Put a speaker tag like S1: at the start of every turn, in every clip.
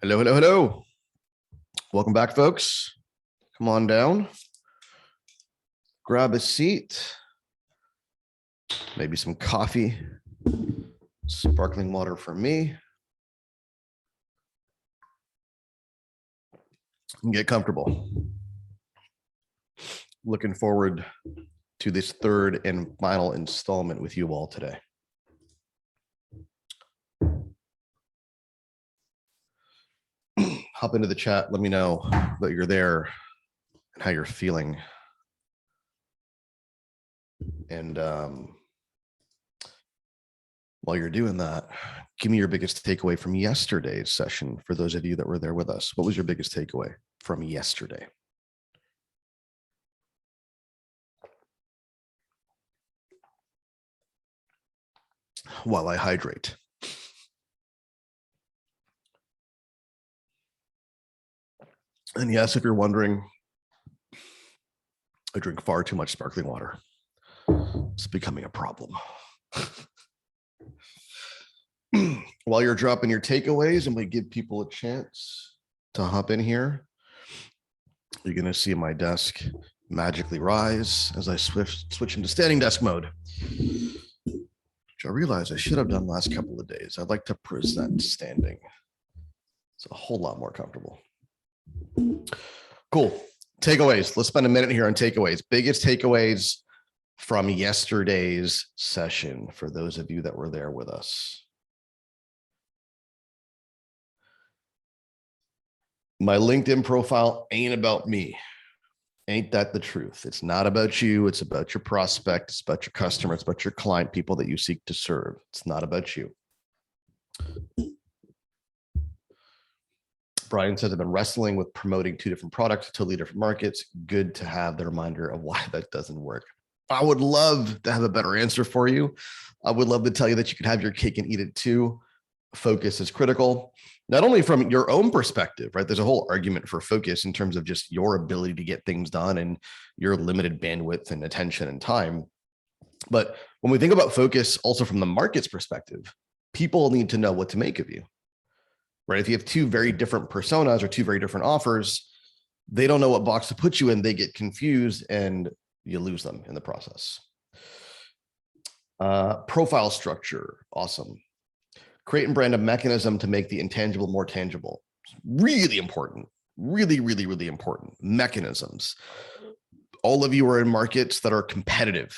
S1: Hello, hello, hello. Welcome back, folks. Come on down. Grab a seat. Maybe some coffee. Sparkling water for me. And get comfortable. Looking forward to this third and final installment with you all today. Hop into the chat. Let me know that you're there and how you're feeling. And while you're doing that, give me your biggest takeaway from yesterday's session for those of you that were there with us. What was your biggest takeaway from yesterday? While I hydrate. And yes, if you're wondering, I drink far too much sparkling water. It's becoming a problem. While you're dropping your takeaways and we give people a chance to hop in here, you're going to see my desk magically rise as I switch into standing desk mode, which I realize I should have done last couple of days. I'd like to present standing. It's a whole lot more comfortable. Cool. Takeaways. Let's spend a minute here on takeaways. Biggest takeaways from yesterday's session for those of you that were there with us. My LinkedIn profile ain't about me. Ain't that the truth? It's not about you. It's about your prospect. It's about your customer. It's about your client, people that you seek to serve. It's not about you. Brian says, I've been wrestling with promoting 2 different products to totally different markets. Good to have the reminder of why that doesn't work. I would love to have a better answer for you. I would love to tell you that you can have your cake and eat it too. Focus is critical, not only from your own perspective, right? There's a whole argument for focus in terms of just your ability to get things done and your limited bandwidth and attention and time. But when we think about focus also from the market's perspective, people need to know what to make of you. Right? If you have 2 very different personas or 2 very different offers, they don't know what box to put you in. They get confused and you lose them in the process. Profile structure. Awesome. Create and brand a mechanism to make the intangible more tangible. Really important. Really, really, really important. Mechanisms. All of you are in markets that are competitive,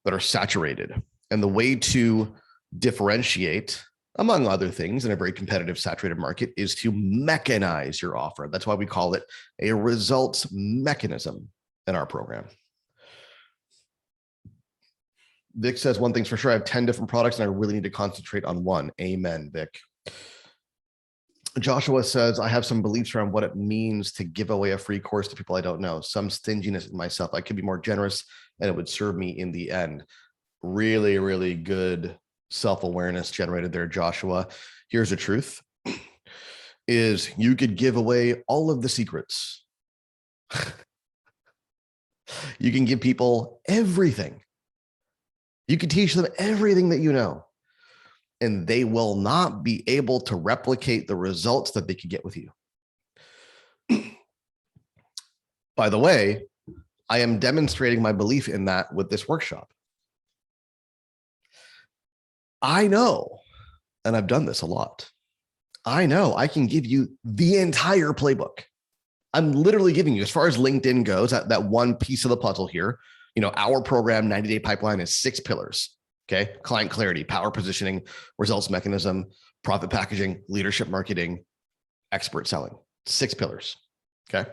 S1: that are saturated. And the way to differentiate, among other things, in a very competitive, saturated market is to mechanize your offer. That's why we call it a results mechanism in our program. Vic says, one thing's for sure, I have 10 different products and I really need to concentrate on one. Amen, Vic. Joshua says, I have some beliefs around what it means to give away a free course to people I don't know. Some stinginess in myself. I could be more generous and it would serve me in the end. Really, really good self-awareness generated there, Joshua. Here's the truth, is you could give away all of the secrets. You can give people everything. You can teach them everything that you know, and they will not be able to replicate the results that they could get with you. By the way, I am demonstrating my belief in that with this workshop. I know, and I've done this a lot. I know I can give you the entire playbook. I'm literally giving you, as far as LinkedIn goes, that one piece of the puzzle here. You know, our program 90-day pipeline is 6 pillars. Okay. Client clarity, power positioning, results mechanism, profit packaging, leadership marketing, expert selling. 6 pillars. Okay.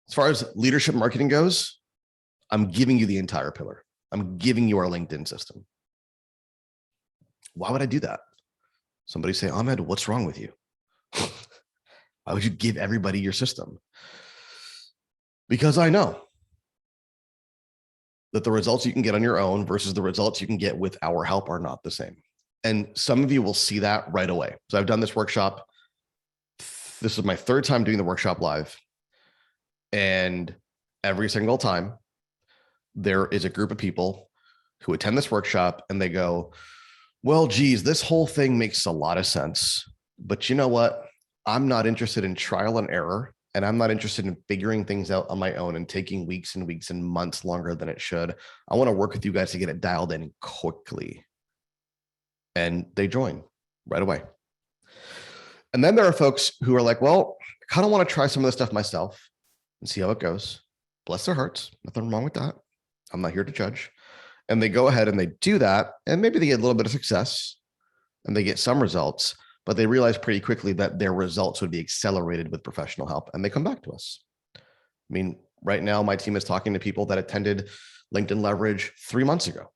S1: As far as leadership marketing goes, I'm giving you the entire pillar. I'm giving you our LinkedIn system. Why would I do that? Somebody say, Ahmed, what's wrong with you? Why would you give everybody your system? Because I know. that the results you can get on your own versus the results you can get with our help are not the same. And some of you will see that right away. So I've done this workshop. This is my third time doing the workshop live. And every single time there is a group of people who attend this workshop and they go, well, geez, this whole thing makes a lot of sense, but you know what? I'm not interested in trial and error, and I'm not interested in figuring things out on my own and taking weeks and weeks and months longer than it should. I want to work with you guys to get it dialed in quickly. And they join right away. And then there are folks who are like, well, I kind of want to try some of this stuff myself and see how it goes. Bless their hearts. Nothing wrong with that. I'm not here to judge. And they go ahead and they do that. And maybe they get a little bit of success and they get some results, but they realize pretty quickly that their results would be accelerated with professional help. And they come back to us. I mean, right now, my team is talking to people that attended LinkedIn Leverage 3 months ago.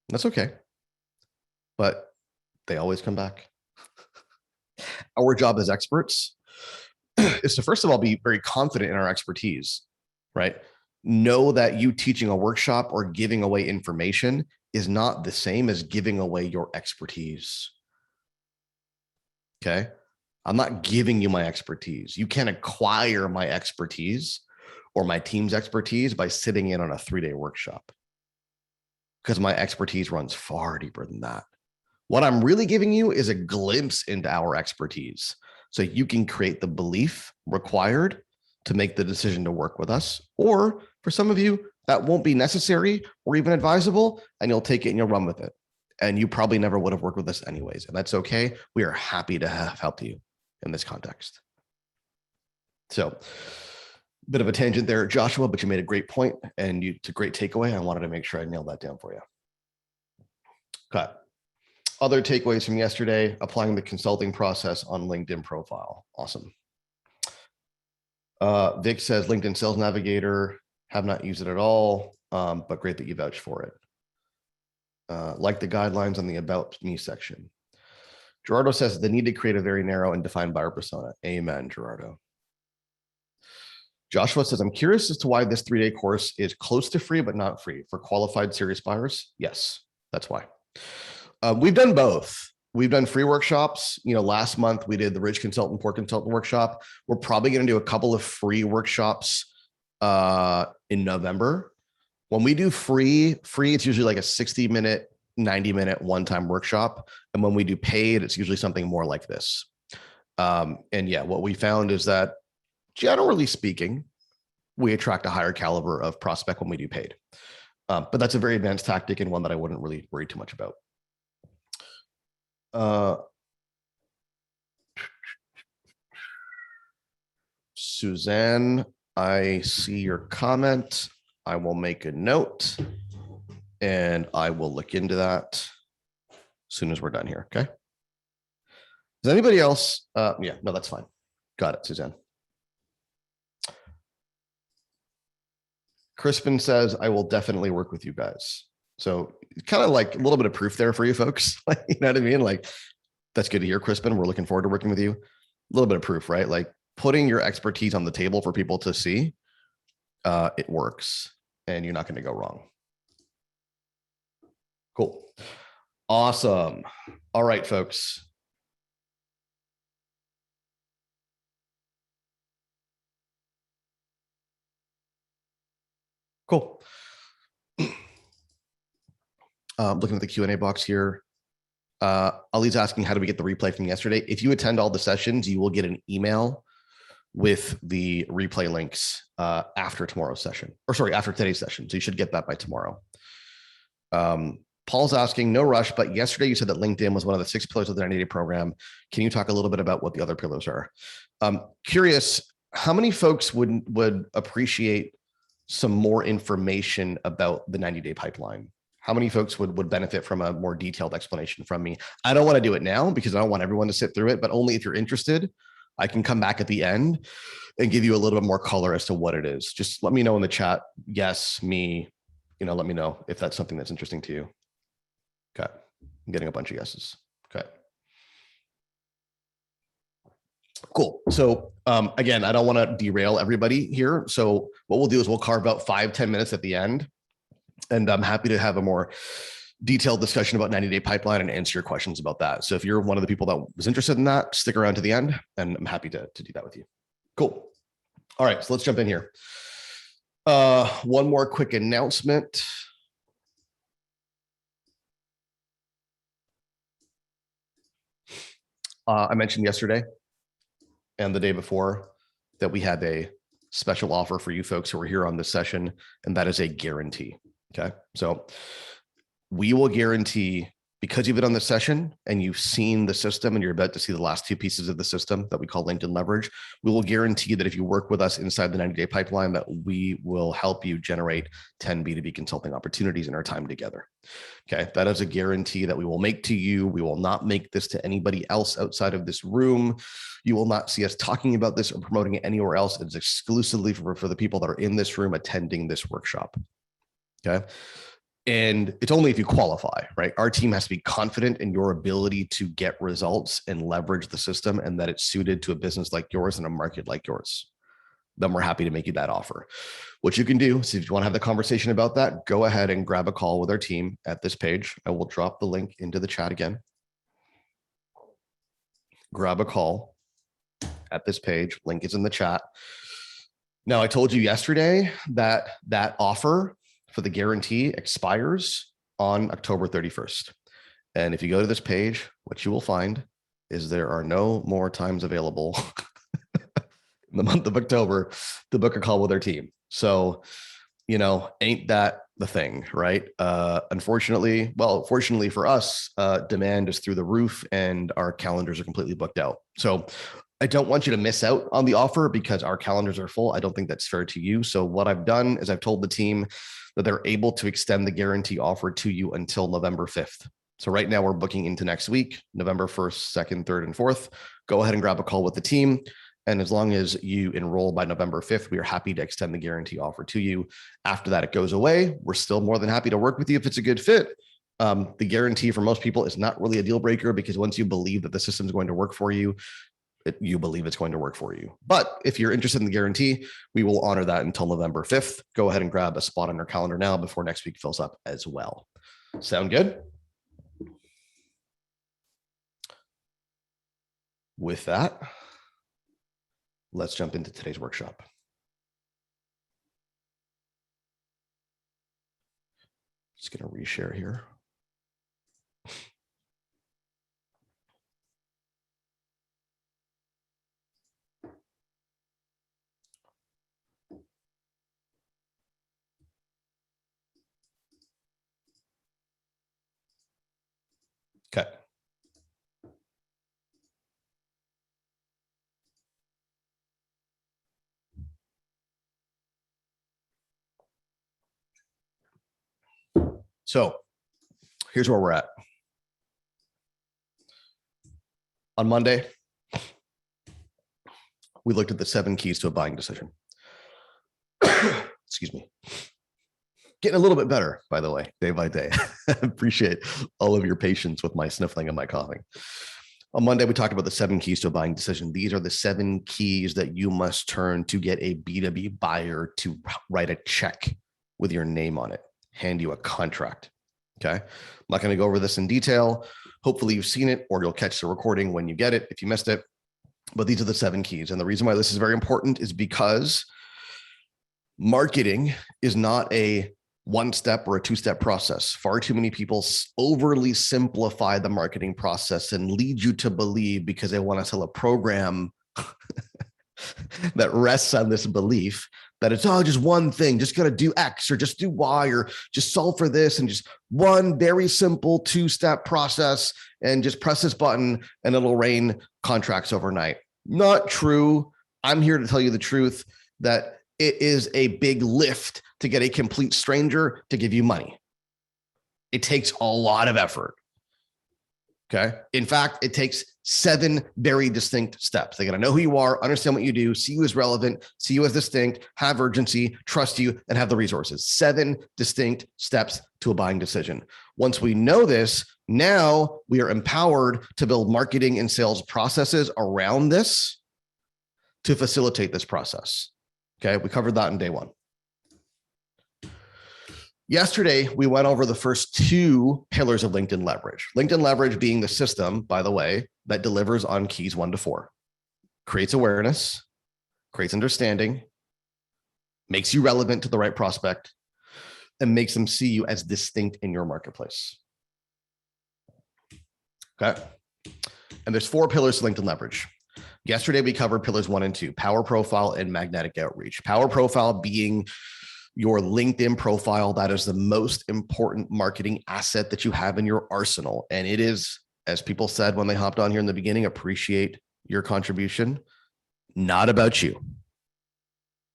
S1: That's okay. But they always come back. Our job as experts is to, first of all, be very confident in our expertise, right? Know that you teaching a workshop or giving away information is not the same as giving away your expertise. Okay. I'm not giving you my expertise. You can't acquire my expertise or my team's expertise by sitting in on a 3-day workshop, because my expertise runs far deeper than that. What I'm really giving you is a glimpse into our expertise so you can create the belief required to make the decision to work with us. Or for some of you, that won't be necessary or even advisable, and you'll take it and you'll run with it. And you probably never would have worked with us anyways. And that's okay. We are happy to have helped you in this context. So, bit of a tangent there, Joshua, but you made a great point and it's a great takeaway. I wanted to make sure I nailed that down for you. Okay. Other takeaways from yesterday: applying the consulting process on LinkedIn profile. Awesome. Vic says LinkedIn Sales Navigator, have not used it at all, but great that you vouched for it. Like the guidelines on the About Me section. Gerardo says the need to create a very narrow and defined buyer persona. Amen, Gerardo. Joshua says, I'm curious as to why this 3-day course is close to free, but not free for qualified serious buyers. Yes, that's why. We've done both. We've done free workshops. Last month we did the Rich Consultant, Poor Consultant workshop. We're probably going to do a couple of free workshops in November. When we do free, it's usually like a 60-minute, 90-minute one-time workshop. And when we do paid, it's usually something more like this. And yeah, what we found is that generally speaking, we attract a higher caliber of prospect when we do paid. But that's a very advanced tactic and one that I wouldn't really worry too much about. Suzanne, I see your comment. I will make a note and I will look into that as soon as we're done here. Okay. Does anybody else? Yeah, no, that's fine. Got it, Suzanne. Crispin says, I will definitely work with you guys. So kind of like a little bit of proof there for you folks. Like, you know what I mean? Like, that's good to hear, Crispin. We're looking forward to working with you. A little bit of proof, right? Like putting your expertise on the table for people to see, it works and you're not going to go wrong. Cool. Awesome. All right, folks. Cool. Looking at the Q&A box here. Ali's asking, how do we get the replay from yesterday? If you attend all the sessions, you will get an email with the replay links after tomorrow's session, or sorry, after today's session. So you should get that by tomorrow. Paul's asking, no rush, but yesterday you said that LinkedIn was one of the 6 pillars of the 90-day program. Can you talk a little bit about what the other pillars are? Curious, how many folks would appreciate some more information about the 90-day pipeline? How many folks would benefit from a more detailed explanation from me? I don't want to do it now because I don't want everyone to sit through it, but only if you're interested. I can come back at the end and give you a little bit more color as to what it is. Just let me know in the chat. Yes, me, let me know if that's something that's interesting to you. Okay. I'm getting a bunch of yeses. Okay. Cool. So again, I don't want to derail everybody here. So what we'll do is we'll carve out 5-10 minutes at the end And I'm happy to have a more detailed discussion about 90-day pipeline and answer your questions about that. So if you're one of the people that was interested in that, stick around to the end, and I'm happy to do that with you. Cool. All right, so let's jump in here. One more quick announcement. I mentioned yesterday and the day before that we had a special offer for you folks who are here on this session, and that is a guarantee. Okay, so we will guarantee, because you've been on the session and you've seen the system and you're about to see the last two pieces of the system that we call LinkedIn leverage, we will guarantee that if you work with us inside the 90-day pipeline, that we will help you generate 10 B2B consulting opportunities in our time together. Okay, that is a guarantee that we will make to you. We will not make this to anybody else outside of this room. You will not see us talking about this or promoting it anywhere else. It's exclusively for the people that are in this room attending this workshop. Okay. And it's only if you qualify, right? Our team has to be confident in your ability to get results and leverage the system, and that it's suited to a business like yours and a market like yours. Then we're happy to make you that offer. What you can do is, if you want to have the conversation about that, go ahead and grab a call with our team at this page. I will drop the link into the chat again. Grab a call at this page. Link is in the chat. Now, I told you yesterday that that offer for the guarantee expires on October 31st. And if you go to this page, what you will find is there are no more times available in the month of October to book a call with our team. So, you know, ain't that the thing, right? Unfortunately, well, fortunately for us, demand is through the roof and our calendars are completely booked out. So I don't want you to miss out on the offer because our calendars are full. I don't think that's fair to you. So what I've done is I've told the team that they're able to extend the guarantee offer to you until November 5th. So right now we're booking into next week, November 1st, 2nd, 3rd, and 4th. Go ahead and grab a call with the team. And as long as you enroll by November 5th, we are happy to extend the guarantee offer to you. After that, it goes away. We're still more than happy to work with you if it's a good fit. The guarantee for most people is not really a deal breaker, because once you believe that the system is going to work for you, you believe it's going to work for you. But if you're interested in the guarantee, we will honor that until November 5th. Go ahead and grab a spot on our calendar now before next week fills up as well. Sound good? With that, let's jump into today's workshop. Just going to reshare here. Okay. So here's where we're at. On Monday, we looked at the 7 keys to a buying decision. Excuse me. Getting a little bit better, by the way, day by day. I appreciate all of your patience with my sniffling and my coughing. On Monday, we talked about the 7 keys to a buying decision. These are the 7 keys that you must turn to get a B2B buyer to write a check with your name on it, hand you a contract. Okay. I'm not going to go over this in detail. Hopefully you've seen it, or you'll catch the recording when you get it if you missed it. But these are the 7 keys. And the reason why this is very important is because marketing is not a 1-step or a 2-step process. Far too many people overly simplify the marketing process and lead you to believe, because they want to sell a program that rests on this belief that it's just one thing, just got to do X or just do Y or just solve for this, and just one very simple 2-step process, and just press this button and it'll rain contracts overnight. Not true. I'm here to tell you the truth, that it is a big lift to get a complete stranger to give you money. It takes a lot of effort. Okay. In fact, it takes 7 very distinct steps. They got to know who you are, understand what you do, see you as relevant, see you as distinct, have urgency, trust you, and have the resources. 7 distinct steps to a buying decision. Once we know this, now we are empowered to build marketing and sales processes around this to facilitate this process. Okay. We covered that in day 1. Yesterday, we went over the first two pillars of LinkedIn leverage. LinkedIn leverage being the system, by the way, that delivers on keys 1 to 4, creates awareness, creates understanding, makes you relevant to the right prospect, and makes them see you as distinct in your marketplace. Okay. And there's 4 pillars to LinkedIn leverage. Yesterday, we covered pillars 1 and 2, power profile and magnetic outreach. Power profile being your LinkedIn profile. That is the most important marketing asset that you have in your arsenal. And it is, as people said when they hopped on here in the beginning, appreciate your contribution. Not about you.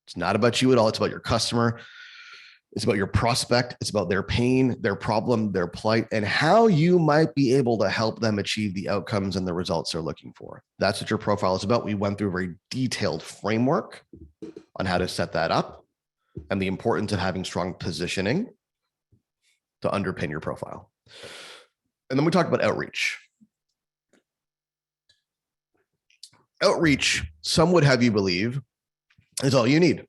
S1: It's not about you at all. It's about your customer. It's about your prospect. It's about their pain, their problem, their plight, and how you might be able to help them achieve the outcomes and the results they're looking for. That's what your profile is about. We went through a very detailed framework on how to set that up and the importance of having strong positioning to underpin your profile. And then we talked about outreach. Outreach, some would have you believe, is all you need.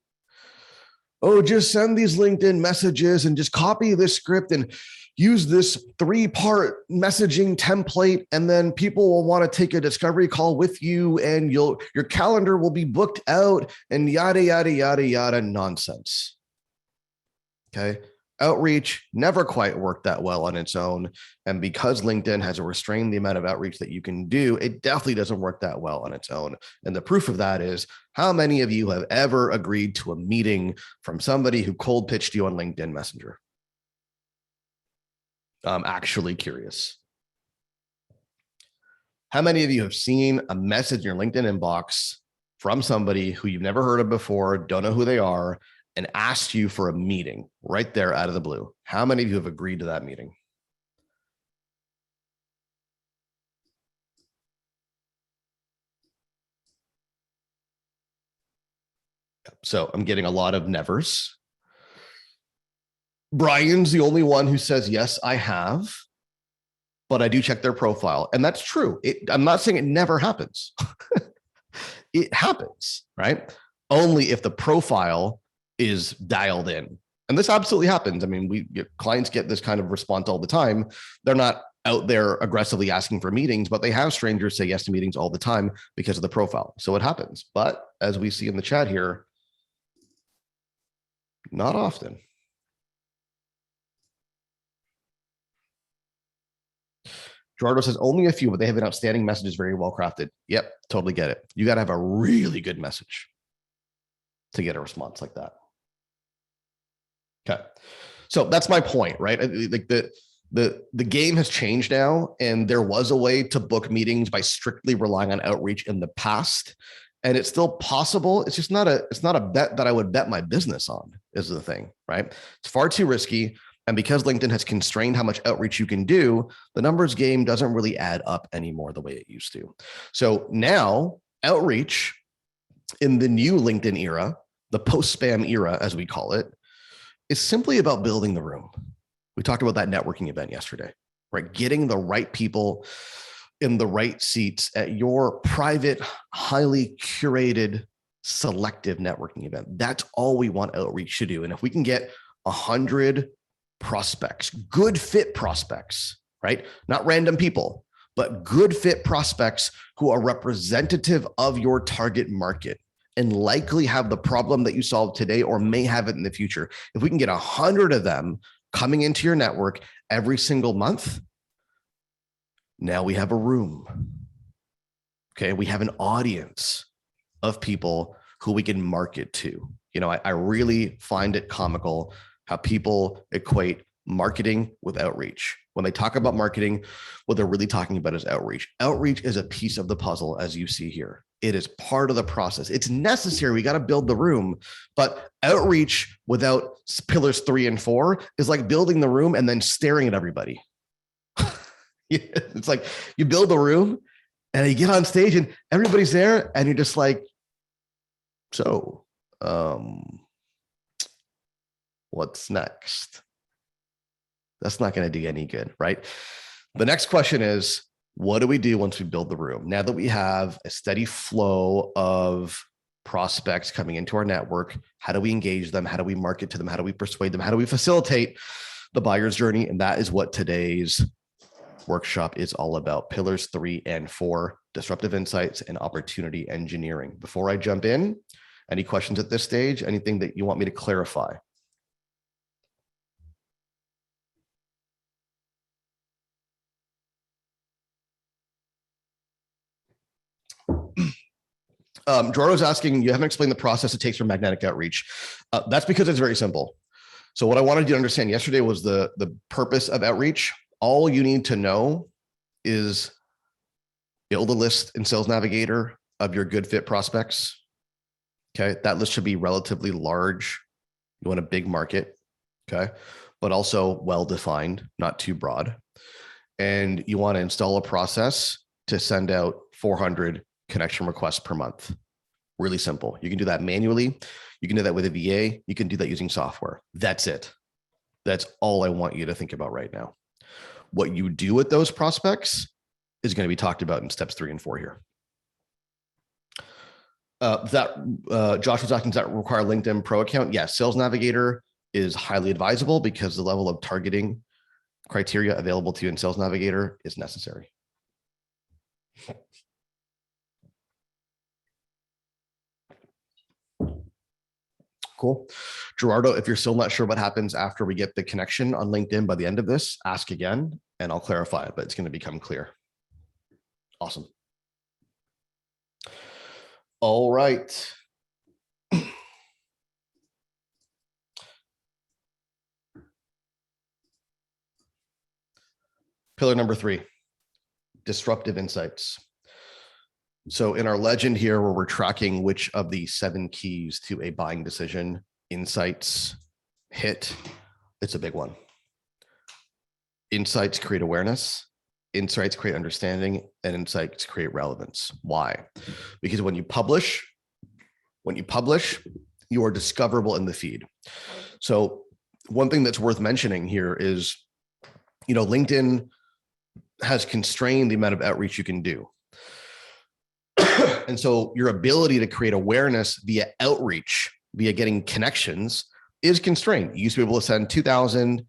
S1: Oh, just send these LinkedIn messages and just copy this script and use this 3-part messaging template, and then people will want to take a discovery call with you, and your calendar will be booked out, and yada, yada, yada, yada nonsense. Okay. Outreach never quite worked that well on its own. And because LinkedIn has restrained the amount of outreach that you can do, it definitely doesn't work that well on its own. And the proof of that is, how many of you have ever agreed to a meeting from somebody who cold pitched you on LinkedIn Messenger? I'm actually curious. How many of you have seen a message in your LinkedIn inbox from somebody who you've never heard of before, don't know who they are, and asked you for a meeting right there out of the blue? How many of you have agreed to that meeting? So I'm getting a lot of nevers. Brian's the only one who says, yes, I have, but I do check their profile. And that's true. I'm not saying it never happens. It happens, right? Only if the profile is dialed in. And this absolutely happens. I mean, clients get this kind of response all the time. They're not out there aggressively asking for meetings, but they have strangers say yes to meetings all the time because of the profile. So it happens. But as we see in the chat here, not often. Gerardo says only a few, but they have an outstanding messages, very well crafted. Yep, totally get it. You got to have a really good message to get a response like that. Okay, so that's my point, right? Like the game has changed now, and there was a way to book meetings by strictly relying on outreach in the past, and it's still possible. It's just not a bet that I would bet my business on, is the thing, right? It's far too risky. And because LinkedIn has constrained how much outreach you can do, the numbers game doesn't really add up anymore the way it used to. So now outreach in the new LinkedIn era, the post-spam era, as we call it, is simply about building the room. We talked about that networking event yesterday, right? Getting the right people in the right seats at your private, highly curated, selective networking event. That's all we want outreach to do. And if we can get 100 prospects, good fit prospects, right? Not random people, but good fit prospects who are representative of your target market and likely have the problem that you solve today or may have it in the future. If we can get 100 of them coming into your network every single month, now we have a room. Okay, we have an audience of people who we can market to. You know, I really find it comical how people equate marketing with outreach. When they talk about marketing, what they're really talking about is outreach. Outreach is a piece of the puzzle, as you see here. It is part of the process. It's necessary. We got to build the room, but outreach without pillars 3 and 4 is like building the room and then staring at everybody. It's like you build the room and you get on stage and everybody's there and you're just like, so, what's next? That's not going to do any good, right? The next question is, what do we do once we build the room? Now that we have a steady flow of prospects coming into our network. How do we engage them? How do we market to them? How do we persuade them? How do we facilitate the buyer's journey? And that is what today's workshop is all about. Pillars 3 and 4, disruptive insights and opportunity engineering. Before I jump in, any questions at this stage? Anything that you want me to clarify? Gerardo's asking, you haven't explained the process it takes for magnetic outreach. That's because it's very simple. So what I wanted you to understand yesterday was the purpose of outreach. All you need to know is build a list in Sales Navigator of your good fit prospects. Okay, that list should be relatively large. You want a big market, okay, but also well-defined, not too broad. And you want to install a process to send out 400 connection requests per month. Really simple. You can do that manually. You can do that with a VA. You can do that using software. That's it. That's all I want you to think about right now. What you do with those prospects is going to be talked about in steps 3 and 4 here. Josh was asking, does that require LinkedIn Pro account? Yes, Sales Navigator is highly advisable because the level of targeting criteria available to you in Sales Navigator is necessary. Cool. Gerardo, if you're still not sure what happens after we get the connection on LinkedIn by the end of this, ask again and I'll clarify it, but it's going to become clear. Awesome. All right. Pillar number 3, disruptive insights. So in our legend here, where we're tracking which of the 7 keys to a buying decision insights hit, it's a big one. Insights create awareness, insights create understanding, and insights create relevance. Why? Because when you publish, you are discoverable in the feed. So one thing that's worth mentioning here is, LinkedIn has constrained the amount of outreach you can do. And so your ability to create awareness via outreach, via getting connections, is constrained. You used to be able to send 2,000,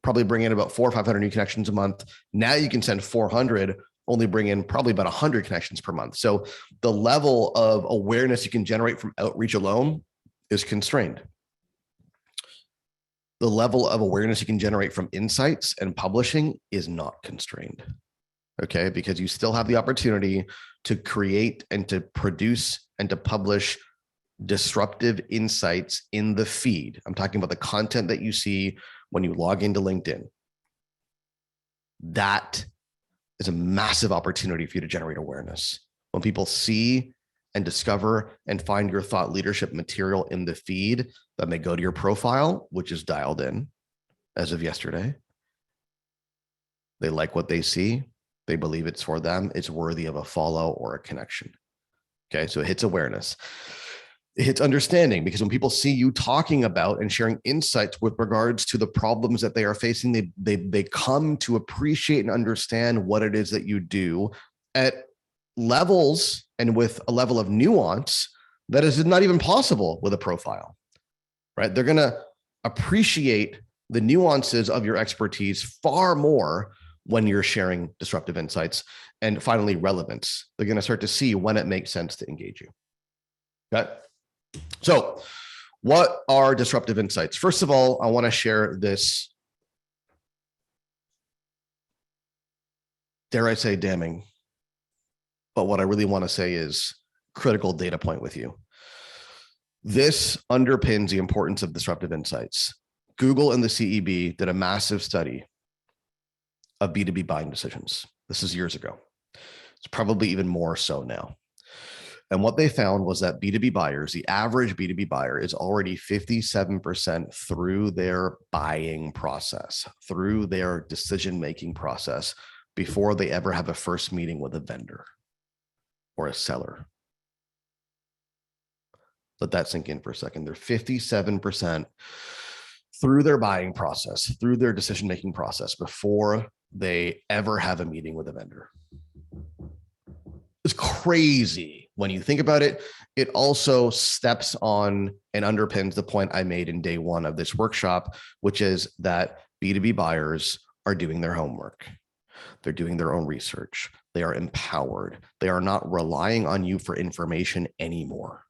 S1: probably bring in about 400 or 500 new connections a month. Now you can send 400, only bring in probably about 100 connections per month. So the level of awareness you can generate from outreach alone is constrained. The level of awareness you can generate from insights and publishing is not constrained. Okay, because you still have the opportunity to create and to produce and to publish disruptive insights in the feed. I'm talking about the content that you see when you log into LinkedIn. That is a massive opportunity for you to generate awareness. When people see and discover and find your thought leadership material in the feed, then they go to your profile, which is dialed in as of yesterday. They like what they see. They believe it's for them. It's worthy of a follow or a connection. Okay, so it hits awareness. It hits understanding, because when people see you talking about and sharing insights with regards to the problems that they are facing, they come to appreciate and understand what it is that you do at levels and with a level of nuance that is not even possible with a profile, right? They're going to appreciate the nuances of your expertise far more when you're sharing disruptive insights. And finally, relevance. They're going to start to see when it makes sense to engage you. Okay. So what are disruptive insights? First of all, I want to share this, dare I say, damning, but what I really want to say is critical data point with you. This underpins the importance of disruptive insights. Google and the CEB did a massive study of B2B buying decisions. This is years ago. It's probably even more so now. And what they found was that B2B buyers, the average B2B buyer, is already 57% through their buying process, through their decision-making process, before they ever have a first meeting with a vendor or a seller. Let that sink in for a second. They're 57% through their buying process, through their decision-making process, before they ever have a meeting with a vendor. It's crazy When you think about it, it also steps on and underpins the point I made in day one of this workshop, which is that B2B buyers are doing their homework. They're doing their own research. They are empowered. They are not relying on you for information anymore.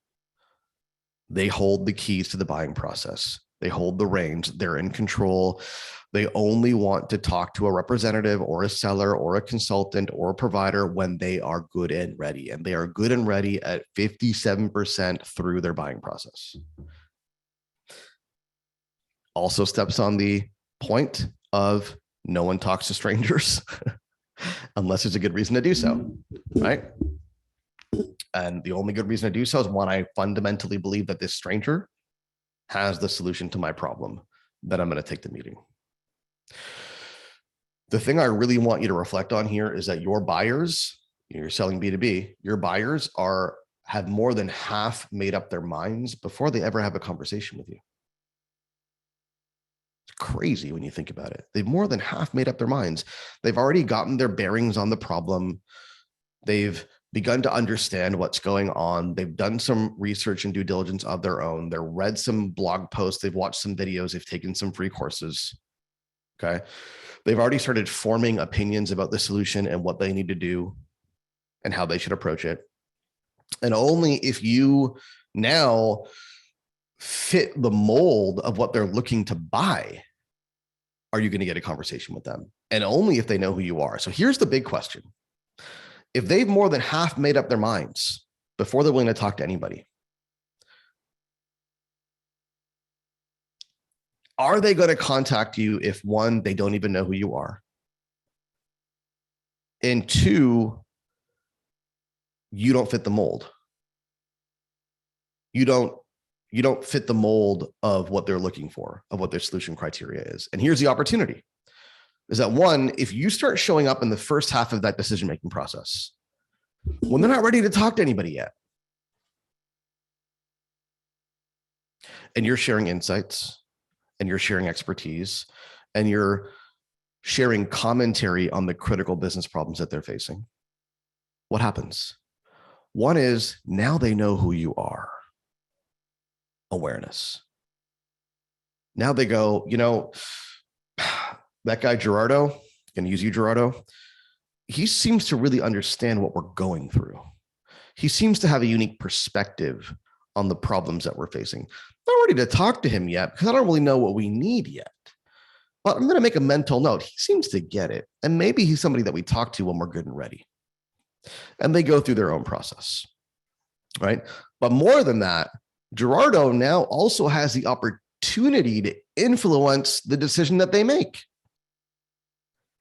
S1: They hold the keys to the buying process. They hold the reins. They're in control. They only want to talk to a representative or a seller or a consultant or a provider when they are good and ready. And they are good and ready at 57% through their buying process. Also steps on the point of no one talks to strangers unless there's a good reason to do so, right? And the only good reason to do so is when I fundamentally believe that this stranger has the solution to my problem, then I'm going to take the meeting. The thing I really want you to reflect on here is that your buyers, you're selling B2B, your buyers have more than half made up their minds before they ever have a conversation with you. It's crazy when you think about it. They've more than half made up their minds. They've already gotten their bearings on the problem. They've begun to understand what's going on. They've done some research and due diligence of their own. They've read some blog posts. They've watched some videos. They've taken some free courses. Okay. They've already started forming opinions about the solution and what they need to do and how they should approach it. And only if you now fit the mold of what they're looking to buy are you going to get a conversation with them. And only if they know who you are. So here's the big question. If they've more than half made up their minds before they're willing to talk to anybody, are they going to contact you if, one, they don't even know who you are, and two, you don't fit the mold? You don't fit the mold of what they're looking for, of what their solution criteria is. And here's the opportunity. Is that, one, if you start showing up in the first half of that decision-making process, when they're not ready to talk to anybody yet, and you're sharing insights, and you're sharing expertise, and you're sharing commentary on the critical business problems that they're facing, what happens? One is, now they know who you are. Awareness. Now they go, that guy Gerardo, going to use you, Gerardo, he seems to really understand what we're going through. He seems to have a unique perspective on the problems that we're facing. I'm not ready to talk to him yet because I don't really know what we need yet. But I'm going to make a mental note. He seems to get it. And maybe he's somebody that we talk to when we're good and ready. And they go through their own process, right? But more than that, Gerardo now also has the opportunity to influence the decision that they make.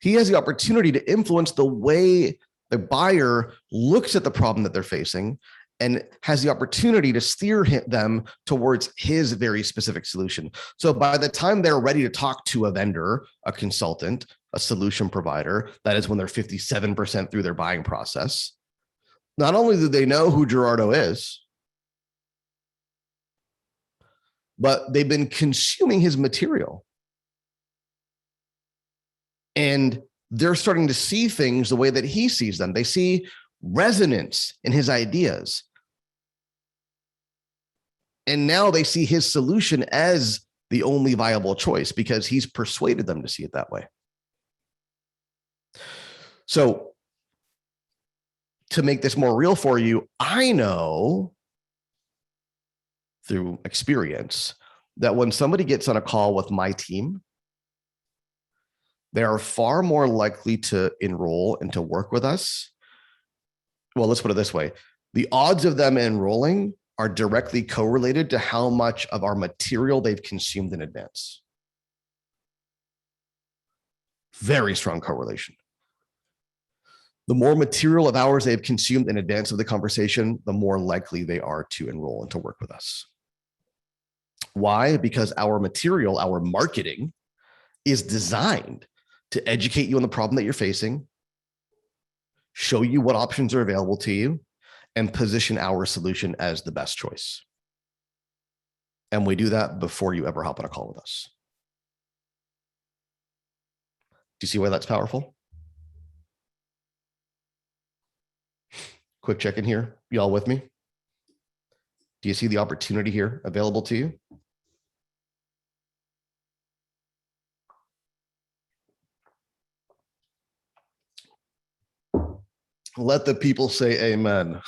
S1: He has the opportunity to influence the way the buyer looks at the problem that they're facing and has the opportunity to steer them towards his very specific solution. So by the time they're ready to talk to a vendor, a consultant, a solution provider, that is when they're 57% through their buying process, not only do they know who Gerardo is, but they've been consuming his material. And they're starting to see things the way that he sees them. They see resonance in his ideas. And now they see his solution as the only viable choice because he's persuaded them to see it that way. So to make this more real for you, I know through experience that when somebody gets on a call with my team, they are far more likely to enroll and to work with us. Well, let's put it this way. The odds of them enrolling are directly correlated to how much of our material they've consumed in advance. Very strong correlation. The more material of ours they've consumed in advance of the conversation, the more likely they are to enroll and to work with us. Why? Because our material, our marketing, is designed to educate you on the problem that you're facing, show you what options are available to you, and position our solution as the best choice. And we do that before you ever hop on a call with us. Do you see why that's powerful? quick check in here. Y'all with me? Do you see the opportunity here available to you? Let the people say amen.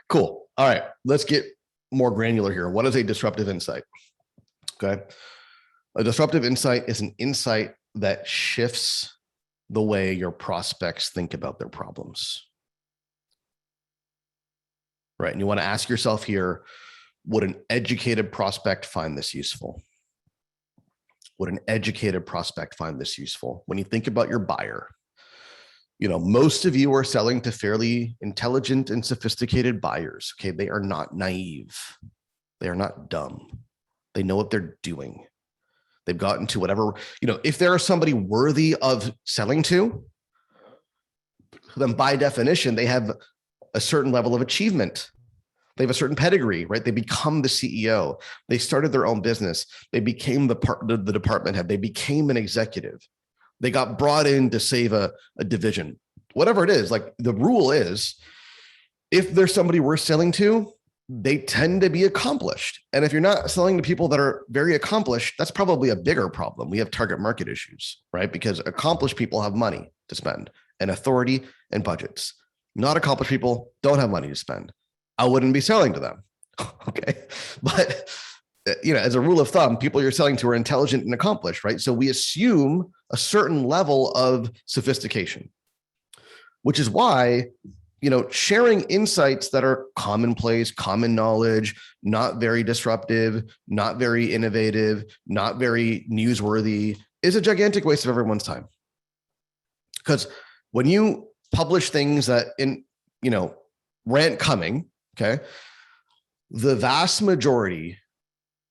S1: Cool. All right, let's get more granular here. What is a disruptive insight? Okay. A disruptive insight is an insight that shifts the way your prospects think about their problems. Right. And you want to ask yourself here, would an educated prospect find this useful? Would an educated prospect find this useful? When you think about your buyer, most of you are selling to fairly intelligent and sophisticated buyers. Okay. They are not naive. They are not dumb. They know what they're doing. They've gotten to whatever, if there is somebody worthy of selling to, then by definition, they have a certain level of achievement. They have a certain pedigree, right? They become the CEO. They started their own business. They became the department head. They became an executive. They got brought in to save a division, whatever it is. Like the rule is, if there's somebody worth selling to, they tend to be accomplished. And if you're not selling to people that are very accomplished, that's probably a bigger problem. We have target market issues, right? Because accomplished people have money to spend and authority and budgets. Not accomplished people don't have money to spend. I wouldn't be selling to them. Okay. But as a rule of thumb, people you're selling to are intelligent and accomplished, right? So we assume a certain level of sophistication, which is why sharing insights that are commonplace, common knowledge, not very disruptive, not very innovative, not very newsworthy, is a gigantic waste of everyone's time. Because when you publish things that rant coming, okay, the vast majority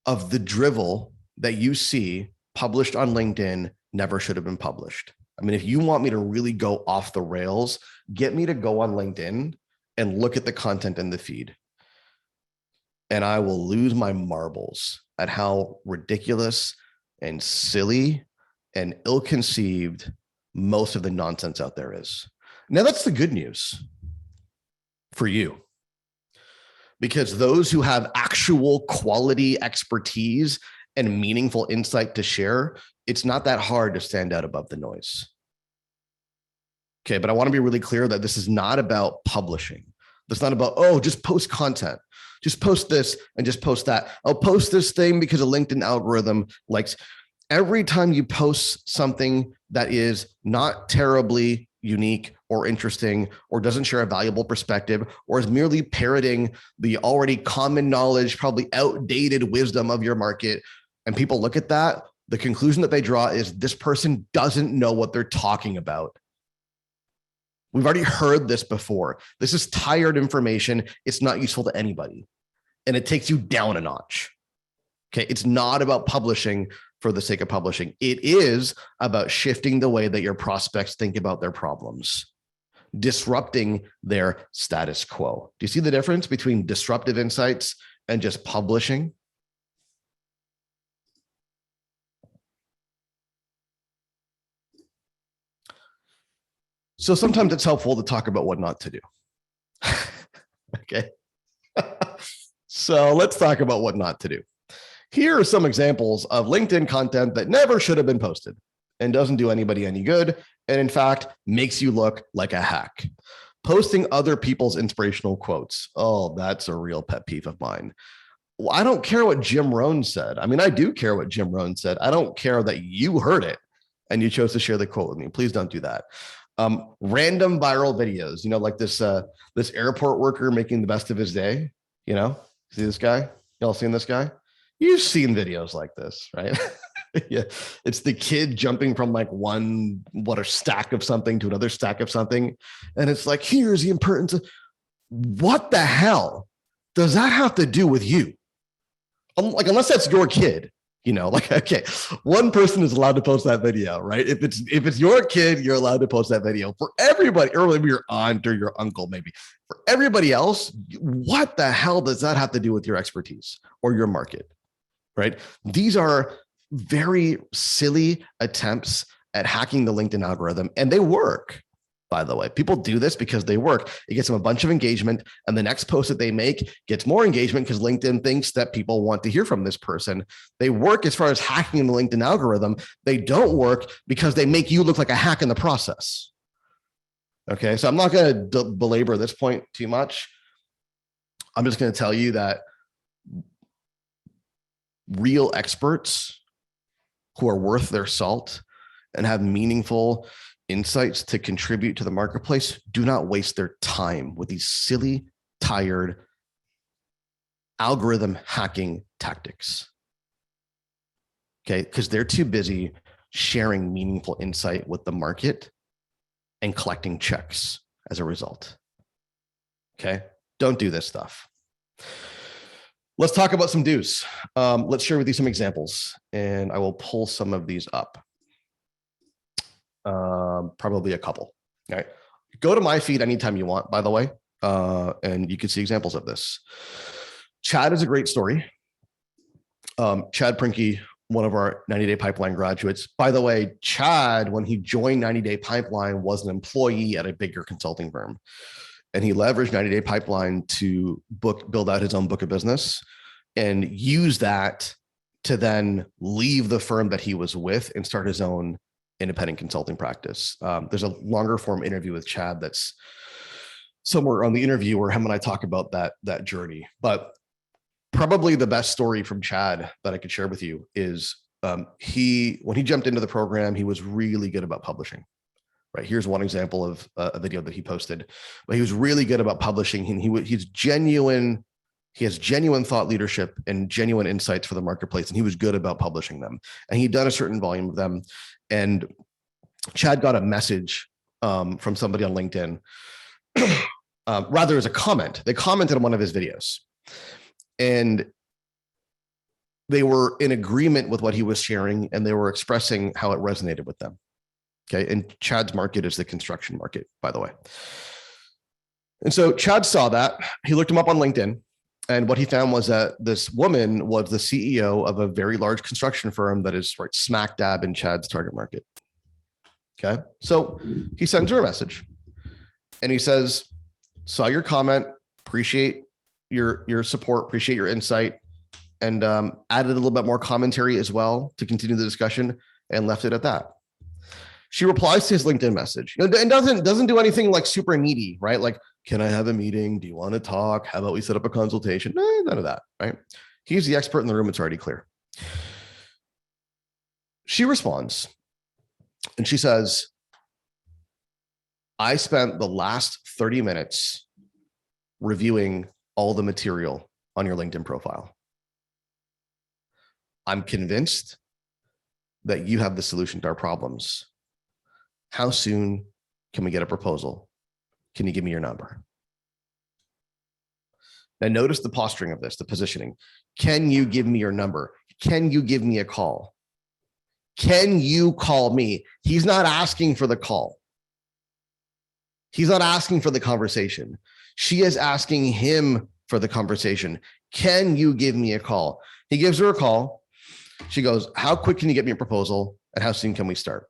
S1: of the drivel that you see published on LinkedIn never should have been published. I mean, if you want me to really go off the rails, get me to go on LinkedIn and look at the content in the feed. And I will lose my marbles at how ridiculous and silly and ill-conceived most of the nonsense out there is. Now, that's the good news for you. Because those who have actual quality expertise and meaningful insight to share, it's not that hard to stand out above the noise. Okay, but I want to be really clear that this is not about publishing. It's not about, just post content. Just post this and just post that. I'll post this thing because a LinkedIn algorithm likes. Every time you post something that is not terribly unique or interesting or doesn't share a valuable perspective or is merely parroting the already common knowledge, probably outdated wisdom of your market, and people look at that, the conclusion that they draw is this person doesn't know what they're talking about. We've already heard this before. This is tired information. It's not useful to anybody. And it takes you down a notch. Okay. It's not about publishing for the sake of publishing. It is about shifting the way that your prospects think about their problems, disrupting their status quo. Do you see the difference between disruptive insights and just publishing? So sometimes it's helpful to talk about what not to do. Okay. So let's talk about what not to do. Here are some examples of LinkedIn content that never should have been posted and doesn't do anybody any good. And in fact, makes you look like a hack. Posting other people's inspirational quotes. Oh, that's a real pet peeve of mine. Well, I don't care what Jim Rohn said. I mean, I do care what Jim Rohn said. I don't care that you heard it and you chose to share the quote with me. Please don't do that. Random viral videos, like this airport worker making the best of his day. See this guy? Y'all seen this guy? You've seen videos like this, right? Yeah, it's the kid jumping from like a stack of something to another stack of something, and it's like, here's the importance of, what the hell does that have to do with you? Like, unless that's your kid, okay, one person is allowed to post that video, right? If it's your kid, you're allowed to post that video. For everybody, or maybe your aunt or your uncle, maybe. For everybody else, what the hell does that have to do with your expertise or your market, right? These are very silly attempts at hacking the LinkedIn algorithm, and they work. by the way. People do this because they work. It gets them a bunch of engagement, and the next post that they make gets more engagement because LinkedIn thinks that people want to hear from this person. They work as far as hacking the LinkedIn algorithm. They don't work because they make you look like a hack in the process. Okay, so I'm not going to belabor this point too much. I'm just going to tell you that real experts who are worth their salt and have meaningful insights to contribute to the marketplace do not waste their time with these silly, tired algorithm hacking tactics. Okay, because they're too busy sharing meaningful insight with the market and collecting checks as a result. Okay, don't do this stuff. Let's talk about some do's. Let's share with you some examples, and I will pull some of these up. Probably a couple. All right, go to my feed anytime you want, by the way, and you can see examples of this. Chad is a great story. Chad Prinke, one of our 90-day pipeline graduates. By the way, Chad, when he joined 90-day pipeline, was an employee at a bigger consulting firm. And he leveraged 90-day pipeline to build out his own book of business and use that to then leave the firm that he was with and start his own independent consulting practice. There's a longer form interview with Chad that's somewhere on the interview where him and I talk about that journey. But probably the best story from Chad that I could share with you is when he jumped into the program, he was really good about publishing. Right, here's one example of a video that he posted, but he was really good about publishing. And he's genuine. He has genuine thought leadership and genuine insights for the marketplace, and he was good about publishing them. And he'd done a certain volume of them. And Chad got a message from somebody on LinkedIn, rather as a comment. They commented on one of his videos, and they were in agreement with what he was sharing, and they were expressing how it resonated with them. Okay, and Chad's market is the construction market, by the way. And so Chad saw that. He looked him up on LinkedIn, and what he found was that this woman was the CEO of a very large construction firm that is right smack dab in Chad's target market. Okay, so he sends her a message, and he says, "Saw your comment, appreciate your support, appreciate your insight," and added a little bit more commentary as well to continue the discussion, and left it at that. She replies to his LinkedIn message and doesn't do anything like super needy, right? Like, can I have a meeting? Do you want to talk? How about we set up a consultation? None of that, right? He's the expert in the room. It's already clear. She responds and she says, I spent the last 30 minutes reviewing all the material on your LinkedIn profile. I'm convinced that you have the solution to our problems. How soon can we get a proposal? Can you give me your number? Now notice the posturing of this, the positioning. Can you give me your number? Can you give me a call? Can you call me? He's not asking for the call. He's not asking for the conversation. She is asking him for the conversation. Can you give me a call? He gives her a call. She goes, how quick can you get me a proposal? And how soon can we start?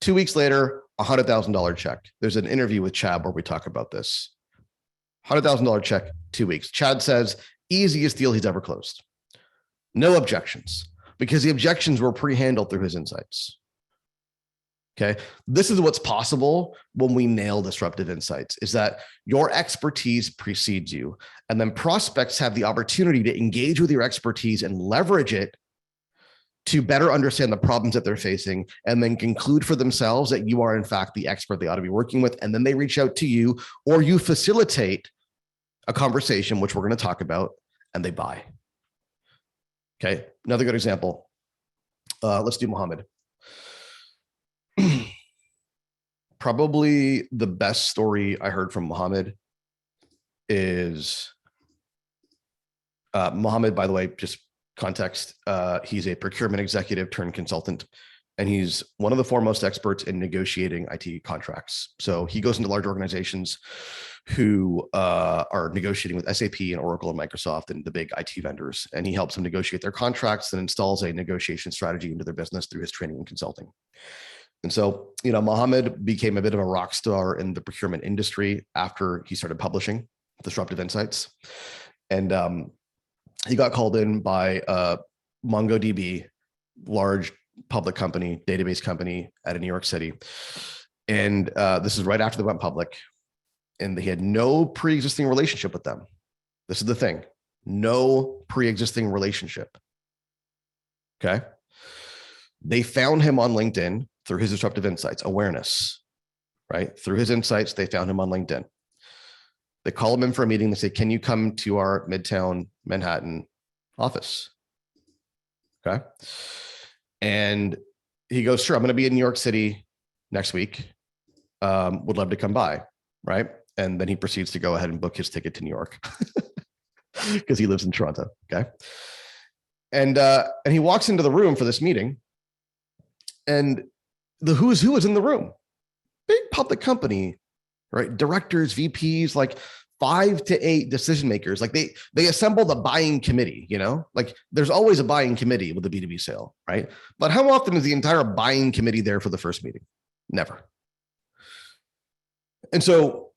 S1: 2 weeks later, $100,000 check. There's an interview with Chad where we talk about this. $100,000 check, 2 weeks. Chad says, easiest deal he's ever closed. No objections, because the objections were pre-handled through his insights. Okay, this is what's possible when we nail disruptive insights, is that your expertise precedes you, and then prospects have the opportunity to engage with your expertise and leverage it to better understand the problems that they're facing, and then conclude for themselves that you are in fact the expert they ought to be working with. And then they reach out to you, or you facilitate a conversation, which we're going to talk about, and they buy. Okay, another good example. Let's do Mohammed. Probably the best story I heard from Mohammed is Mohammed, by the way, just context, he's a procurement executive turned consultant, and he's one of the foremost experts in negotiating IT contracts. So he goes into large organizations who are negotiating with SAP and Oracle and Microsoft and the big IT vendors, and he helps them negotiate their contracts and installs a negotiation strategy into their business through his training and consulting. And so, Mohammed became a bit of a rock star in the procurement industry after he started publishing Disruptive Insights. And he got called in by MongoDB, large public company, database company out of New York City. And this is right after they went public. And he had no pre-existing relationship with them. This is the thing. No pre-existing relationship. Okay. They found him on LinkedIn through his Disruptive Insights awareness, right? Through his insights, they found him on LinkedIn. They call him in for a meeting. They say, can you come to our Midtown Manhattan office? Okay. And he goes, sure, I'm going to be in New York City next week. Would love to come by. Right. And then he proceeds to go ahead and book his ticket to New York because he lives in Toronto. Okay. And he walks into the room for this meeting, and the who's who is in the room. Big public company, right? Directors, VPs, like 5 to 8 decision makers. Like they assemble the buying committee, like there's always a buying committee with a B2B sale, right? But how often is the entire buying committee there for the first meeting? Never. And so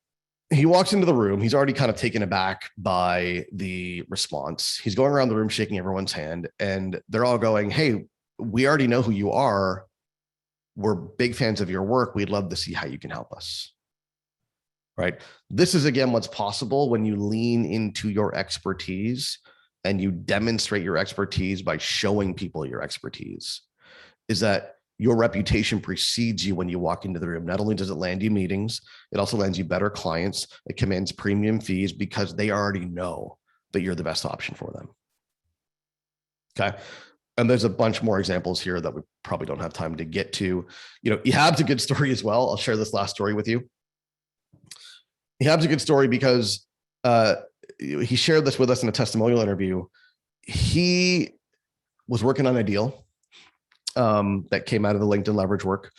S1: he walks into the room. He's already kind of taken aback by the response. He's going around the room, shaking everyone's hand, and they're all going, hey, we already know who you are. We're big fans of your work. We'd love to see how you can help us. Right? This is, again, what's possible when you lean into your expertise and you demonstrate your expertise by showing people your expertise, is that your reputation precedes you when you walk into the room. Not only does it land you meetings, it also lands you better clients. It commands premium fees because they already know that you're the best option for them. Okay. And there's a bunch more examples here that we probably don't have time to get to. Ehab's a good story as well. I'll share this last story with you. Ehab's a good story because he shared this with us in a testimonial interview. He was working on a deal that came out of the LinkedIn leverage work.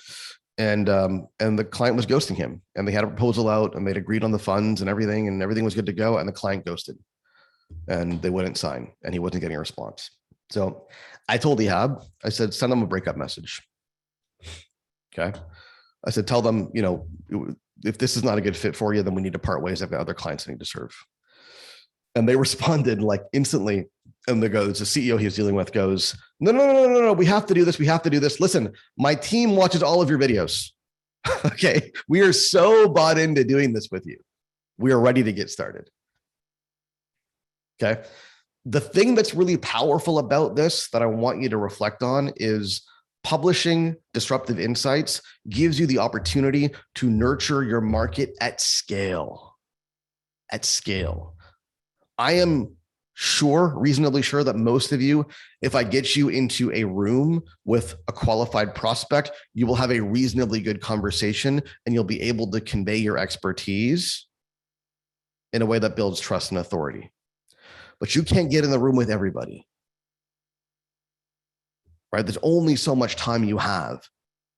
S1: And the client was ghosting him, and they had a proposal out, and they'd agreed on the funds and everything was good to go. And the client ghosted, and they wouldn't sign, and he wasn't getting a response. So I told Ehab, I said, send them a breakup message. Okay. I said, tell them, if this is not a good fit for you, then we need to part ways. I've got other clients I need to serve. And they responded like instantly. And the CEO he was dealing with goes, no. We have to do this. We have to do this. Listen, my team watches all of your videos. Okay. We are so bought into doing this with you. We are ready to get started. Okay. The thing that's really powerful about this that I want you to reflect on is publishing Disruptive Insights gives you the opportunity to nurture your market at scale. At scale. I am reasonably sure that most of you, if I get you into a room with a qualified prospect, you will have a reasonably good conversation and you'll be able to convey your expertise in a way that builds trust and authority. But you can't get in the room with everybody, right? There's only so much time you have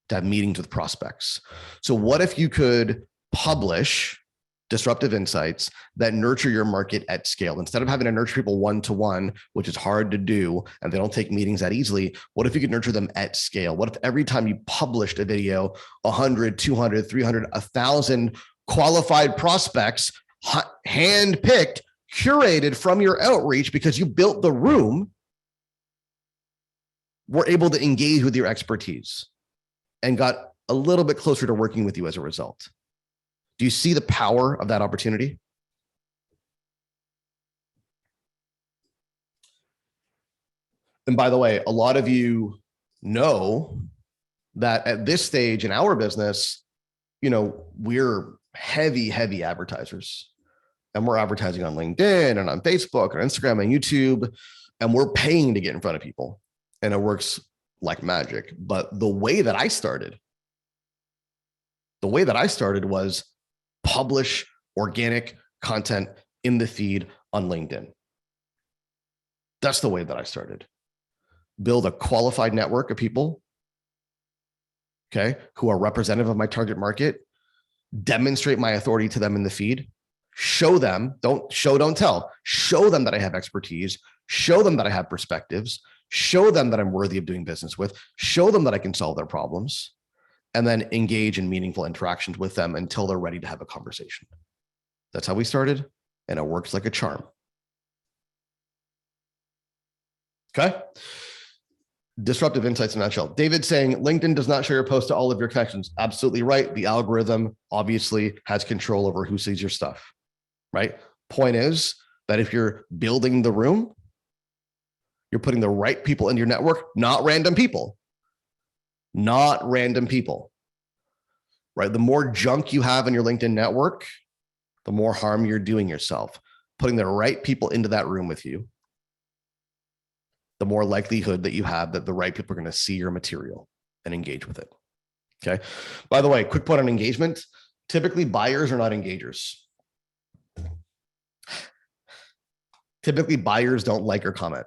S1: to have meetings with prospects. So what if you could publish Disruptive Insights that nurture your market at scale? Instead of having to nurture people one-to-one, which is hard to do, and they don't take meetings that easily, what if you could nurture them at scale? What if every time you published a video, 100, 200, 300, 1,000 qualified prospects, hand-picked, curated from your outreach because you built the room, were able to engage with your expertise and got a little bit closer to working with you as a result? Do you see the power of that opportunity? And by the way, a lot of you know that at this stage in our business, we're heavy advertisers, and we're advertising on LinkedIn and on Facebook and Instagram and YouTube, and we're paying to get in front of people, and it works like magic. But the way that I started was publish organic content in the feed on LinkedIn. That's the way that I started. Build a qualified network of people, okay, who are representative of my target market, demonstrate my authority to them in the feed, show them, don't tell, show them that I have expertise, show them that I have perspectives, show them that I'm worthy of doing business with, show them that I can solve their problems. and then engage in meaningful interactions with them until they're ready to have a conversation. That's how we started, and it works like a charm. Okay. Disruptive Insights in a nutshell. David saying LinkedIn does not show your post to all of your connections. Absolutely right. The algorithm obviously has control over who sees your stuff, right? Point is that if you're building the room, you're putting the right people in your network, not random people. Not random people, right? The more junk you have in your LinkedIn network, the more harm you're doing yourself. Putting the right people into that room with you, the more likelihood that you have that the right people are going to see your material and engage with it. Okay. By the way, quick point on engagement. Typically, buyers are not engagers. Typically, buyers don't like or comment.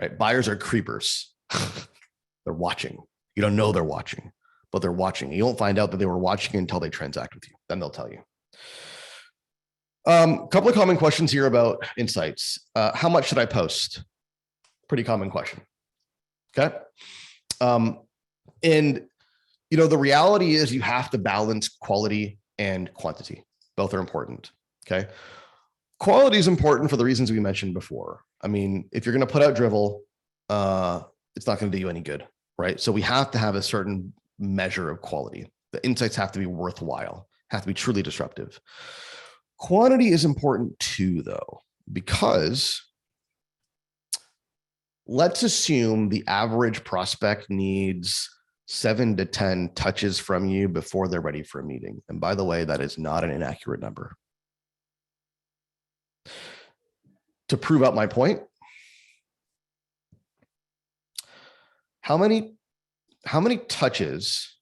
S1: Right? Buyers are creepers. They're watching. You don't know they're watching, but they're watching. You won't find out that they were watching until they transact with you. Then they'll tell you. Couple of common questions here about insights. How much should I post? Pretty common question. Okay. And the reality is you have to balance quality and quantity. Both are important. Okay. Quality is important for the reasons we mentioned before. I mean, if you're going to put out drivel, it's not going to do you any good, right? So we have to have a certain measure of quality. The insights have to be worthwhile, have to be truly disruptive. Quantity is important too, though, because let's assume the average prospect needs 7 to 10 touches from you before they're ready for a meeting. And by the way, that is not an inaccurate number. To prove out my point, how many touches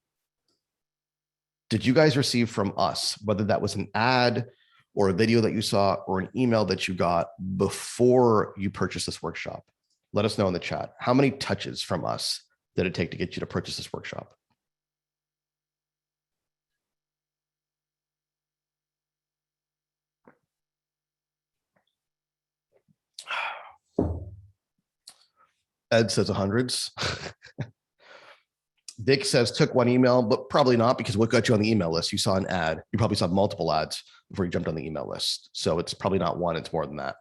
S1: did you guys receive from us, whether that was an ad or a video that you saw or an email that you got before you purchased this workshop? Let us know in the chat. How many touches from us did it take to get you to purchase this workshop? Ed says hundreds. Dick says took one email, but probably not, because what got you on the email list? You saw an ad. You probably saw multiple ads before you jumped on the email list. So it's probably not one, it's more than that.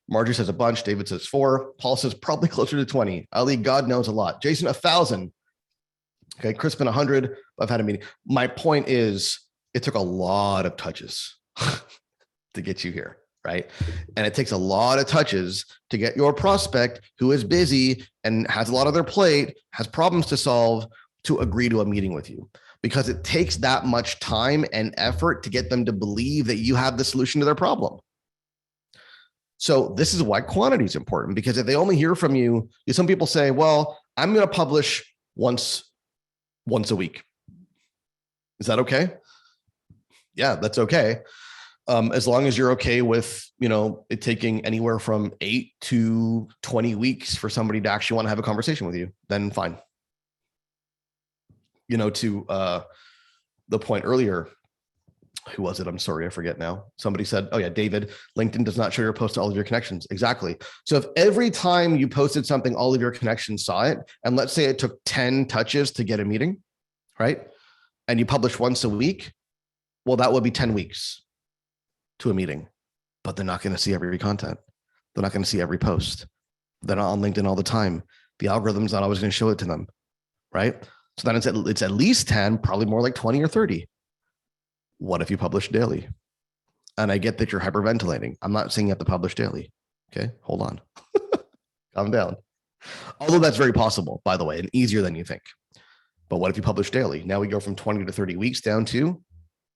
S1: Marjorie says a bunch. David says 4. Paul says probably closer to 20. Ali, God knows a lot. Jason, 1,000. Okay, Crispin, 100. I've had a meeting. My point is it took a lot of touches to get you here, right? And it takes a lot of touches to get your prospect who is busy and has a lot on their plate, has problems to solve, to agree to a meeting with you, because it takes that much time and effort to get them to believe that you have the solution to their problem. So this is why quantity is important, because if they only hear from you, some people say, well, I'm going to publish once a week. Is that okay? Yeah, that's okay. As long as you're okay with, it taking anywhere from 8 to 20 weeks for somebody to actually want to have a conversation with you, then fine. To the point earlier, who was it? I'm sorry, I forget now. Somebody said, oh yeah, David, LinkedIn does not show your post to all of your connections. Exactly. So if every time you posted something, all of your connections saw it, and let's say it took 10 touches to get a meeting, right? And you publish once a week, well, that would be 10 weeks to a meeting, but they're not going to see every content. They're not going to see every post. They're not on LinkedIn all the time. The algorithm's not always going to show it to them, right? So then it's at least 10, probably more like 20 or 30. What if you publish daily? And I get that you're hyperventilating. I'm not saying you have to publish daily. Okay, hold on. Calm down. Although that's very possible, by the way, and easier than you think. But what if you publish daily? Now we go from 20 to 30 weeks down to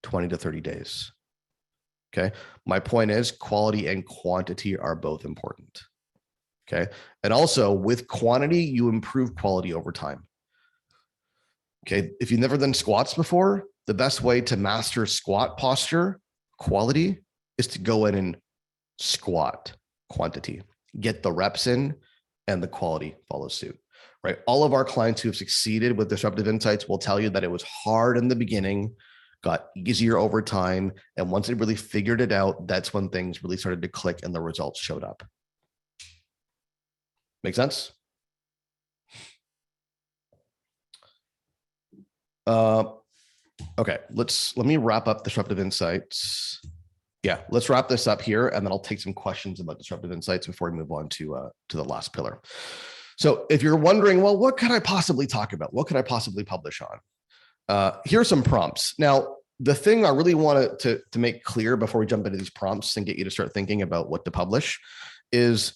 S1: 20 to 30 days. Okay. My point is quality and quantity are both important. Okay. And also with quantity, you improve quality over time. Okay. If you've never done squats before, the best way to master squat posture quality is to go in and squat quantity, get the reps in, and the quality follows suit, right? All of our clients who have succeeded with Disruptive Insights will tell you that it was hard in the beginning, got easier over time. And once they really figured it out, that's when things really started to click and the results showed up. Make sense? Okay, let me wrap up Disruptive Insights. Yeah, let's wrap this up here, and then I'll take some questions about Disruptive Insights before we move on to the last pillar. So if you're wondering, well, what could I possibly talk about? What could I possibly publish on? Here are some prompts. Now, the thing I really want to make clear before we jump into these prompts and get you to start thinking about what to publish is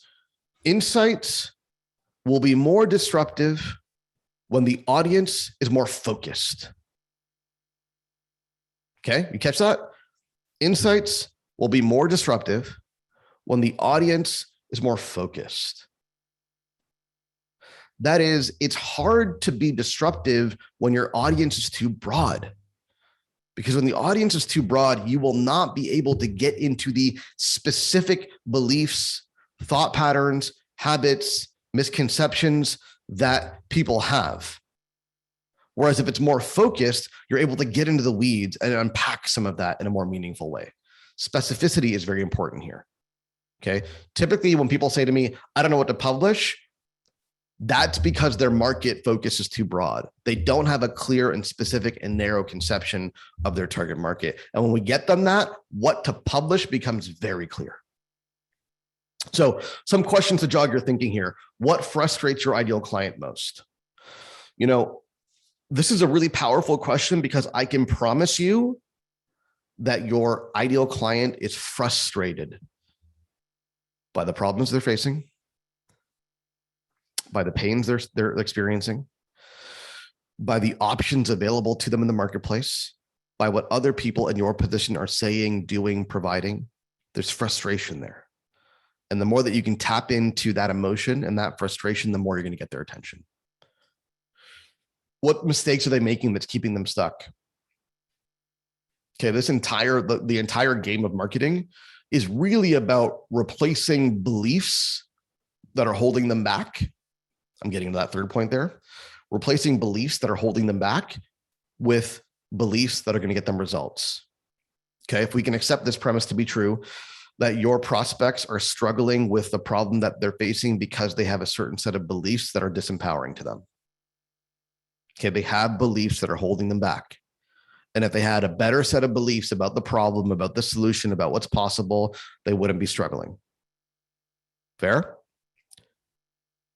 S1: insights will be more disruptive when the audience is more focused. Okay, you catch that? Insights will be more disruptive when the audience is more focused. That is, it's hard to be disruptive when your audience is too broad. Because when the audience is too broad, you will not be able to get into the specific beliefs, thought patterns, habits, misconceptions that people have. Whereas if it's more focused, you're able to get into the weeds and unpack some of that in a more meaningful way. Specificity is very important here. Okay. Typically, when people say to me, I don't know what to publish, that's because their market focus is too broad. They don't have a clear and specific and narrow conception of their target market. And when we get them that, what to publish becomes very clear. So some questions to jog your thinking here. What frustrates your ideal client most? You know, this is a really powerful question because I can promise you that your ideal client is frustrated by the problems they're facing, by the pains they're experiencing, by the options available to them in the marketplace, by what other people in your position are saying, doing, providing. There's frustration there. And the more that you can tap into that emotion and that frustration, the more you're going to get their attention. What mistakes are they making that's keeping them stuck? Okay, the entire game of marketing is really about replacing beliefs that are holding them back. I'm getting to that third point there. Replacing beliefs that are holding them back with beliefs that are going to get them results. Okay, if we can accept this premise to be true, that your prospects are struggling with the problem that they're facing because they have a certain set of beliefs that are disempowering to them. Okay, they have beliefs that are holding them back. And if they had a better set of beliefs about the problem, about the solution, about what's possible, they wouldn't be struggling. Fair?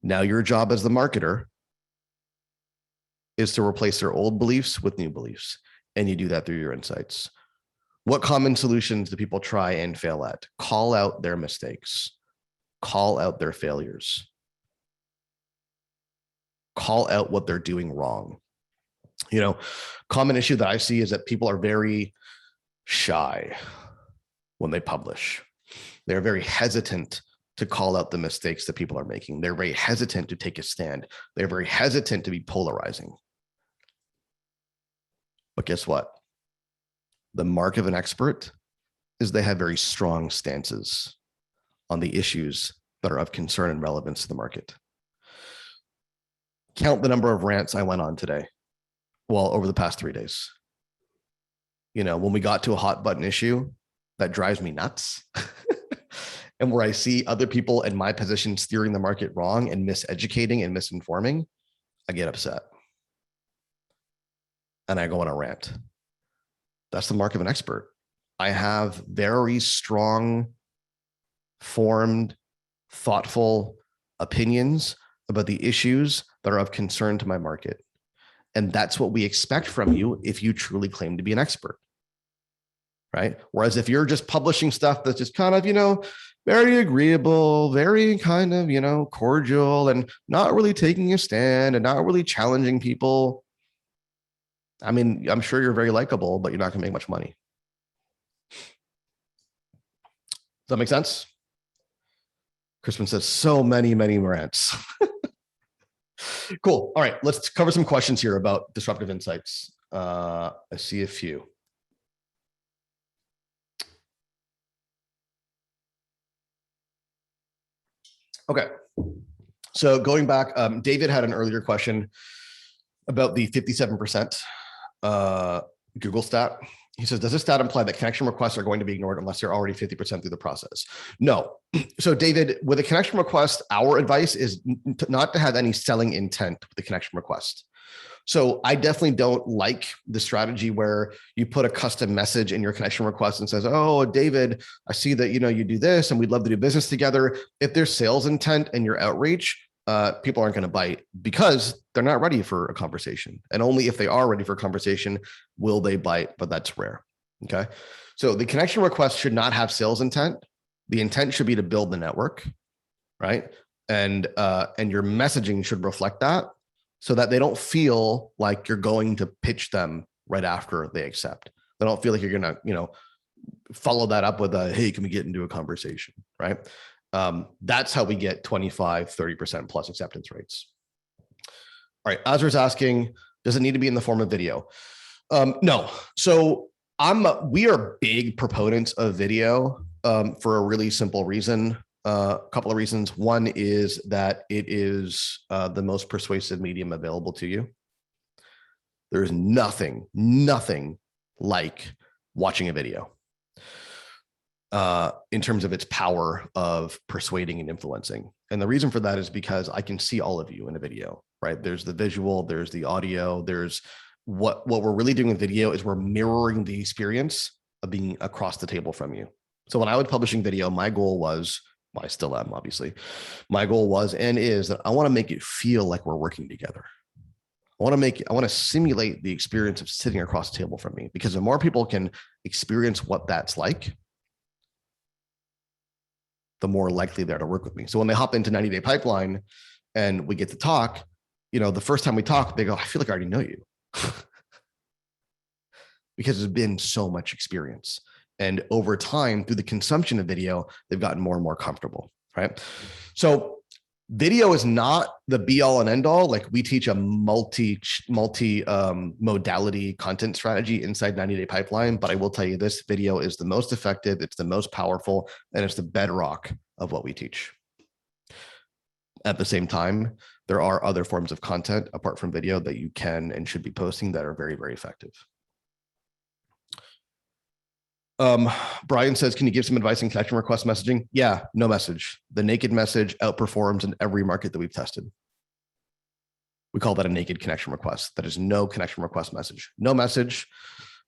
S1: Now your job as the marketer is to replace their old beliefs with new beliefs. And you do that through your insights. What common solutions do people try and fail at? Call out their mistakes. Call out their failures. Call out what they're doing wrong. You know, common issue that I see is that people are very shy when they publish. They're very hesitant to call out the mistakes that people are making. They're very hesitant to take a stand. They're very hesitant to be polarizing. But guess what? The mark of an expert is they have very strong stances on the issues that are of concern and relevance to the market. Count the number of rants I went on today. Well, over the past 3 days. You know, when we got to a hot button issue, that drives me nuts. And where I see other people in my position steering the market wrong and miseducating and misinforming, I get upset. And I go on a rant. That's the mark of an expert. I have very strong, formed, thoughtful opinions about the issues that are of concern to my market. And that's what we expect from you if you truly claim to be an expert, right? Whereas if you're just publishing stuff that's just kind of, you know, very agreeable, very kind of, you know, cordial and not really taking a stand and not really challenging people, I mean, I'm sure you're very likable, but you're not going to make much money. Does that make sense? Crispin says, so many rants. Cool. All right, let's cover some questions here about Disruptive Insights. I see a few. Okay. So going back, David had an earlier question about the 57% Google stat. He says, does this stat imply that connection requests are going to be ignored unless you're already 50% through the process? No. So David, with a connection request, our advice is not to have any selling intent with the connection request. So I definitely don't like the strategy where you put a custom message in your connection request and says, oh, David, I see that, you do this and we'd love to do business together. If there's sales intent in your outreach, people aren't going to bite because they're not ready for a conversation. And only if they are ready for a conversation will they bite, but that's rare. Okay. So the connection request should not have sales intent. The intent should be to build the network, right? And your messaging should reflect that so that they don't feel like you're going to pitch them right after they accept. They don't feel like you're going to, follow that up with a, hey, can we get into a conversation, right? That's how we get 25, 30% plus acceptance rates. All right, Azra's asking, does it need to be in the form of video? No. So we are big proponents of video for a really simple reason. A couple of reasons. One is that it is the most persuasive medium available to you. There's nothing like watching a video in terms of its power of persuading and influencing. And the reason for that is because I can see all of you in a video, right? There's the visual, there's the audio, there's what we're really doing with video is we're mirroring the experience of being across the table from you. So when I was publishing video, my goal was, well, I still am, obviously. My goal was and is that I want to make it feel like we're working together. I want to simulate the experience of sitting across the table from me, because the more people can experience what that's like, the more likely they're to work with me. So when they hop into 90-day pipeline and we get to talk, the first time we talk, they go, I feel like I already know you. Because there's been so much experience. And over time, through the consumption of video, they've gotten more and more comfortable, right? So video is not the be all and end all. Like, we teach a multi modality content strategy inside 90-day pipeline, but I will tell you this: video is the most effective, it's the most powerful, and it's the bedrock of what we teach. At the same time, there are other forms of content apart from video that you can and should be posting that are very, very effective. Brian says, can you give some advice on connection request messaging? Yeah, no message. The naked message outperforms in every market that we've tested. We call that a naked connection request. That is no connection request message. No message,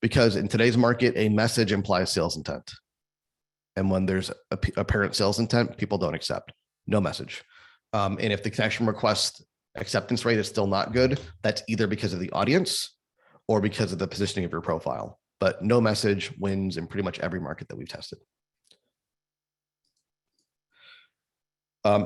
S1: because in today's market, a message implies sales intent. And when there's apparent sales intent, people don't accept. No message. And if the connection request acceptance rate is still not good, that's either because of the audience or because of the positioning of your profile. But no message wins in pretty much every market that we've tested.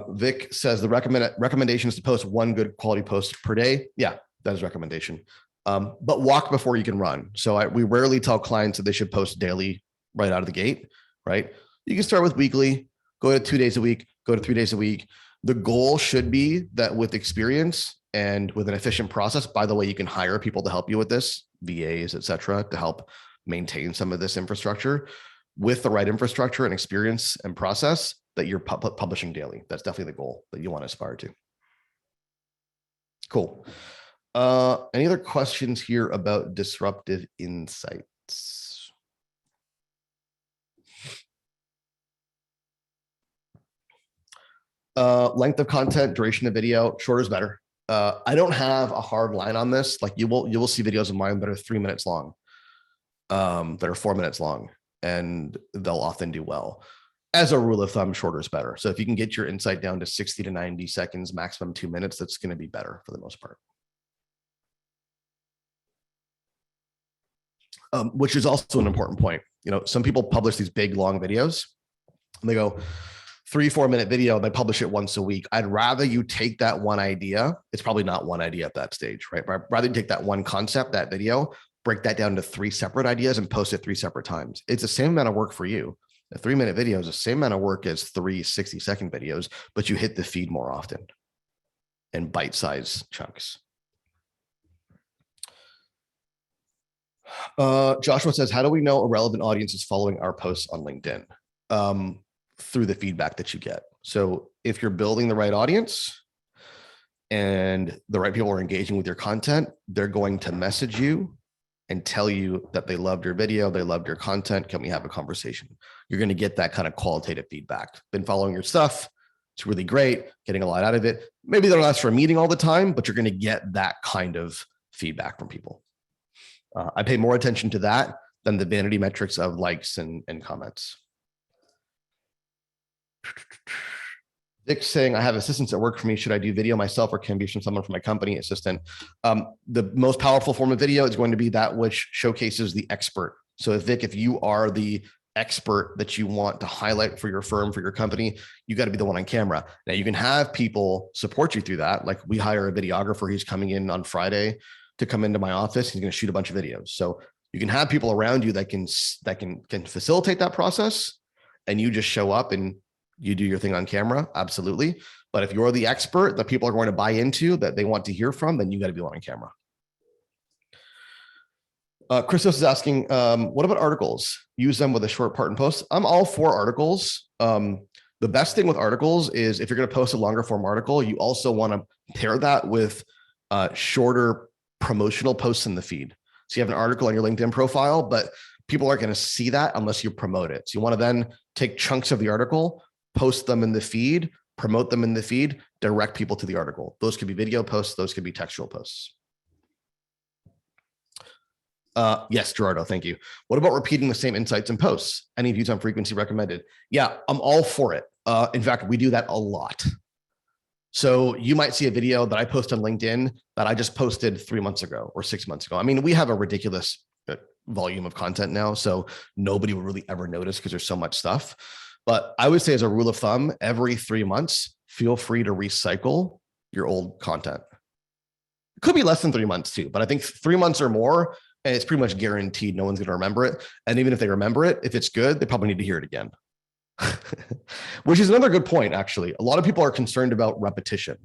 S1: Vic says the recommendation is to post one good quality post per day. Yeah, that is recommendation. But walk before you can run. So we rarely tell clients that they should post daily right out of the gate, right? You can start with weekly, go to 2 days a week, go to 3 days a week. The goal should be that with experience and with an efficient process, by the way, you can hire people to help you with this, VAs, et cetera, to help maintain some of this infrastructure. With the right infrastructure and experience and process, that you're publishing daily. That's definitely the goal that you want to aspire to. Cool. Any other questions here about Disruptive Insights? Length of content, duration of video, shorter is better. I don't have a hard line on this. Like, you will see videos of mine that are 3 minutes long, that are 4 minutes long, and they'll often do well. As a rule of thumb, shorter is better. So if you can get your insight down to 60 to 90 seconds, maximum 2 minutes, that's going to be better for the most part. Which is also an important point. Some people publish these big, long videos, and they go 3-4 minute video, they publish it once a week. I'd rather you take that one idea. It's probably not one idea at that stage, right? But I'd rather you take that one concept, that video, break that down to 3 separate ideas and post it 3 separate times. It's the same amount of work for you. A 3-minute video is the same amount of work as 3 60-second videos, but you hit the feed more often in bite-sized chunks. Joshua says, how do we know a relevant audience is following our posts on LinkedIn? Through the feedback that you get. So if you're building the right audience and the right people are engaging with your content, they're going to message you and tell you that they loved your video, they loved your content. Can we have a conversation? You're going to get that kind of qualitative feedback. Been following your stuff. It's really great, getting a lot out of it. Maybe they don't ask for a meeting all the time, but you're going to get that kind of feedback from people. I pay more attention to that than the vanity metrics of likes and comments. Dick's saying, I have assistants that work for me. Should I do video myself or can be from someone from my company assistant? The most powerful form of video is going to be that which showcases the expert. So Vic, if you are the expert that you want to highlight for your firm, for your company, you got to be the one on camera. Now you can have people support you through that. Like we hire a videographer. He's coming in on Friday to come into my office. He's going to shoot a bunch of videos. So you can have people around you that can facilitate that process, and you just show up and you do your thing on camera. Absolutely. But if you're the expert that people are going to buy into, that they want to hear from, then you got to be on camera. Christos is asking, what about articles? Use them with a short part and post. I'm all for articles. The best thing with articles is if you're going to post a longer form article, you also want to pair that with shorter promotional posts in the feed. So you have an article on your LinkedIn profile, but people aren't going to see that unless you promote it. So you want to then take chunks of the article, post them in the feed, promote them in the feed, direct people to the article. Those could be video posts. Those could be textual posts. Yes, Gerardo, thank you. What about repeating the same insights in posts? Any views on frequency recommended? Yeah, I'm all for it. In fact, we do that a lot. So you might see a video that I post on LinkedIn that I just posted 3 months ago or 6 months ago. I mean, we have a ridiculous volume of content now, so nobody will really ever notice because there's so much stuff. But I would say as a rule of thumb, every 3 months, feel free to recycle your old content. It could be less than 3 months too, but I think 3 months or more, and it's pretty much guaranteed no one's going to remember it. And even if they remember it, if it's good, they probably need to hear it again. Which is another good point, actually. A lot of people are concerned about repetition.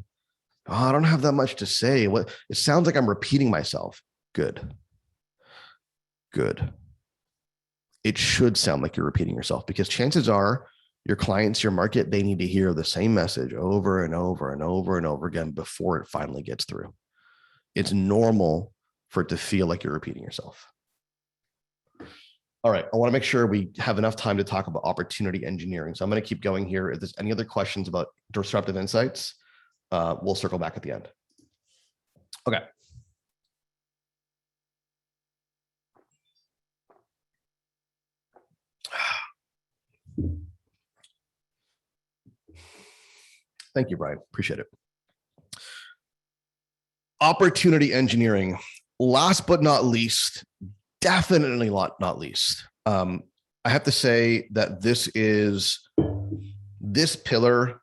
S1: Oh, I don't have that much to say. It sounds like I'm repeating myself. Good. Good. It should sound like you're repeating yourself because chances are your clients, your market, they need to hear the same message over and over and over and over again before it finally gets through. It's normal for it to feel like you're repeating yourself. All right, I want to make sure we have enough time to talk about opportunity engineering. So I'm going to keep going here. If there's any other questions about disruptive insights, we'll circle back at the end. Okay. Thank you, Brian. Appreciate it. Opportunity engineering. Last but not least, definitely not least. I have to say that this pillar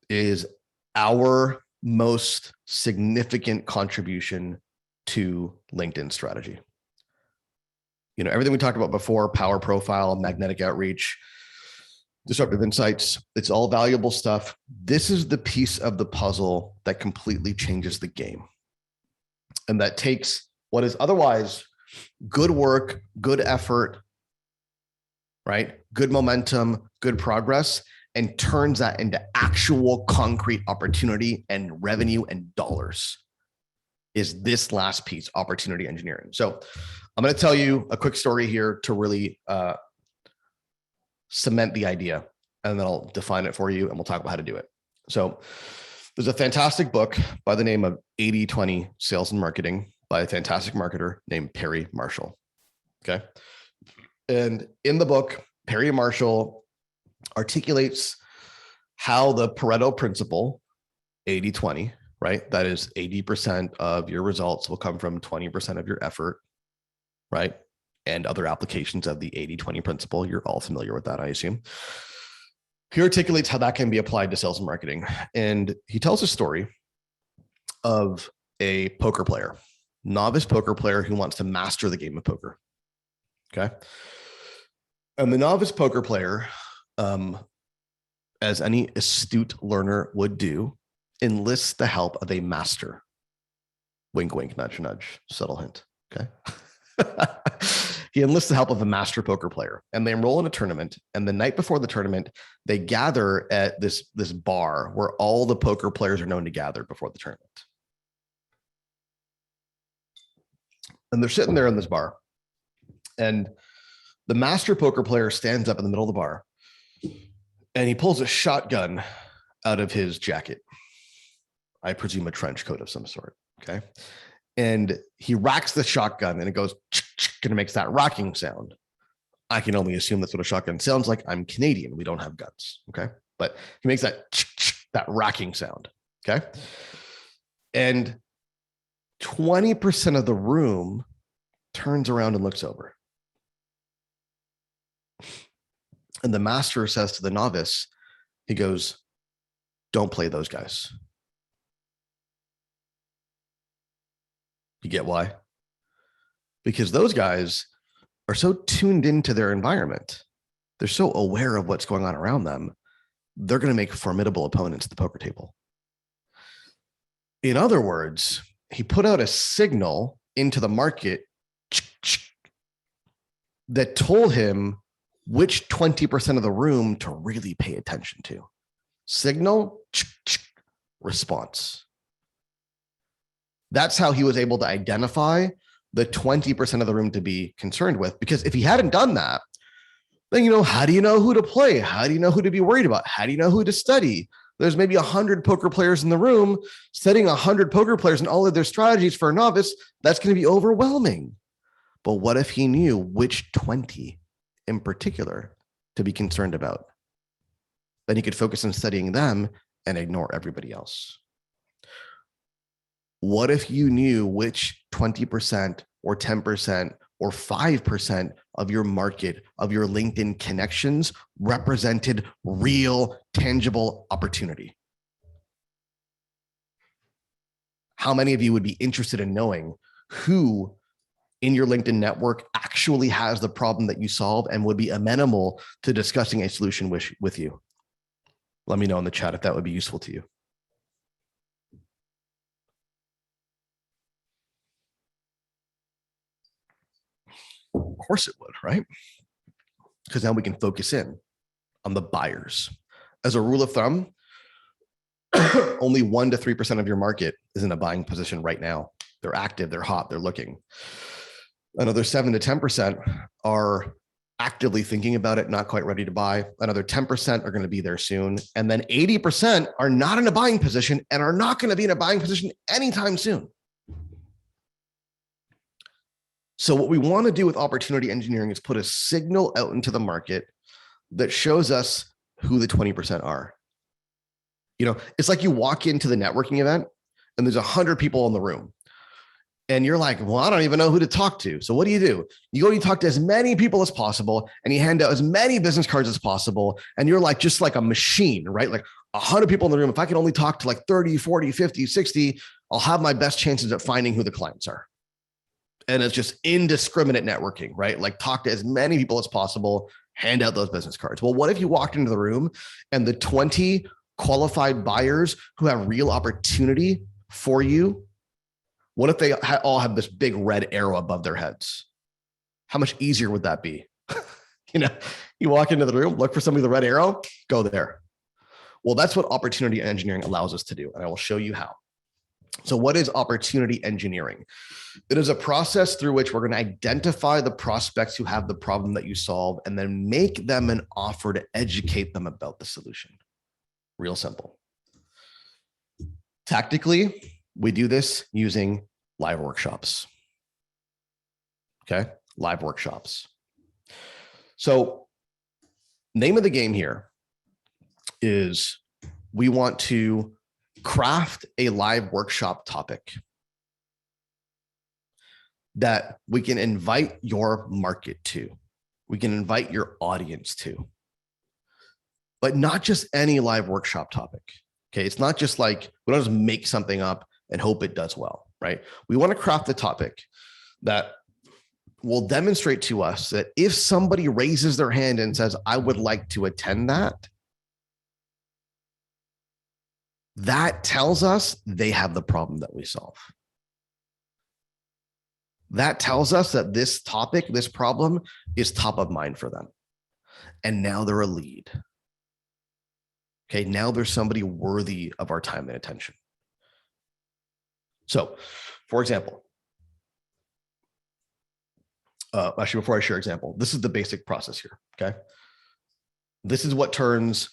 S1: is our most significant contribution to LinkedIn strategy. You know, everything we talked about before, power profile, magnetic outreach, disruptive insights, it's all valuable stuff. This is the piece of the puzzle that completely changes the game. And that takes what is otherwise good work, good effort, right? Good momentum, good progress, and turns that into actual concrete opportunity and revenue and dollars. Is this last piece, opportunity engineering. So I'm going to tell you a quick story here to really cement the idea, and then I'll define it for you and we'll talk about how to do it. So there's a fantastic book by the name of 80/20 Sales and Marketing by a fantastic marketer named Perry Marshall. Okay. And in the book, Perry Marshall articulates how the Pareto principle, 80/20, right? That is 80% of your results will come from 20% of your effort, right? And other applications of the 80/20 principle. You're all familiar with that, I assume. He articulates how that can be applied to sales and marketing. And he tells a story of a poker player, novice poker player who wants to master the game of poker. Okay. And the novice poker player, as any astute learner would do, enlists the help of a master. Wink, wink, nudge, nudge, subtle hint. Okay. He enlists the help of a master poker player, and they enroll in a tournament. And the night before the tournament, they gather at this bar where all the poker players are known to gather before the tournament. And they're sitting there in this bar. And the master poker player stands up in the middle of the bar and he pulls a shotgun out of his jacket. I presume a trench coat of some sort. Okay. And he racks the shotgun and it goes, and it makes that rocking sound. I can only assume that's what a shotgun sounds like. I'm Canadian. We don't have guns. Okay. But he makes that racking sound. Okay. And 20% of the room turns around and looks over. And the master says to the novice, he goes, don't play those guys. You get why? Because those guys are so tuned into their environment. They're so aware of what's going on around them. They're going to make formidable opponents at the poker table. In other words, he put out a signal into the market that told him which 20% of the room to really pay attention to. Signal, response. That's how he was able to identify the 20% of the room to be concerned with. Because if he hadn't done that, then, how do you know who to play? How do you know who to be worried about? How do you know who to study? There's maybe 100 poker players in the room. Studying 100 poker players and all of their strategies for a novice, that's going to be overwhelming. But what if he knew which 20 in particular to be concerned about? Then he could focus on studying them and ignore everybody else. What if you knew which 20% or 10% or 5% of your market, of your LinkedIn connections represented real, tangible opportunity? How many of you would be interested in knowing who in your LinkedIn network actually has the problem that you solve and would be amenable to discussing a solution with you? Let me know in the chat if that would be useful to you. Of course it would, right? Because now we can focus in on the buyers. As a rule of thumb, only 1 to 3% of your market is in a buying position right now. They're active, they're hot, they're looking. Another 7 to 10% are actively thinking about it, not quite ready to buy. Another 10% are going to be there soon. And then 80% are not in a buying position and are not going to be in a buying position anytime soon. So what we want to do with opportunity engineering is put a signal out into the market that shows us who the 20% are. It's like you walk into the networking event and there's 100 people in the room. And you're like, well, I don't even know who to talk to. So what do? You go and you talk to as many people as possible and you hand out as many business cards as possible. And you're like, just like a machine, right? Like 100 people in the room. If I can only talk to like 30, 40, 50, 60, I'll have my best chances at finding who the clients are. And it's just indiscriminate networking, right? Like talk to as many people as possible, hand out those business cards. Well, what if you walked into the room and the 20 qualified buyers who have real opportunity for you, what if they all have this big red arrow above their heads? How much easier would that be? You walk into the room, look for somebody with a red arrow, go there. Well, that's what opportunity engineering allows us to do. And I will show you how. So what is opportunity engineering? It is a process through which we're going to identify the prospects who have the problem that you solve and then make them an offer to educate them about the solution. Real simple. Tactically, we do this using live workshops. Okay, live workshops. So name of the game here is we want to craft a live workshop topic that we can invite your market to. We can invite your audience to. But not just any live workshop topic. Okay, it's not just like, we don't just make something up and hope it does well, right? We want to craft a topic that will demonstrate to us that if somebody raises their hand and says, I would like to attend that, that tells us they have the problem that we solve. That tells us that this topic, this problem is top of mind for them. And now they're a lead. Okay, now there's somebody worthy of our time and attention. So, for example, Actually, before I share example, this is the basic process here. Okay. This is what turns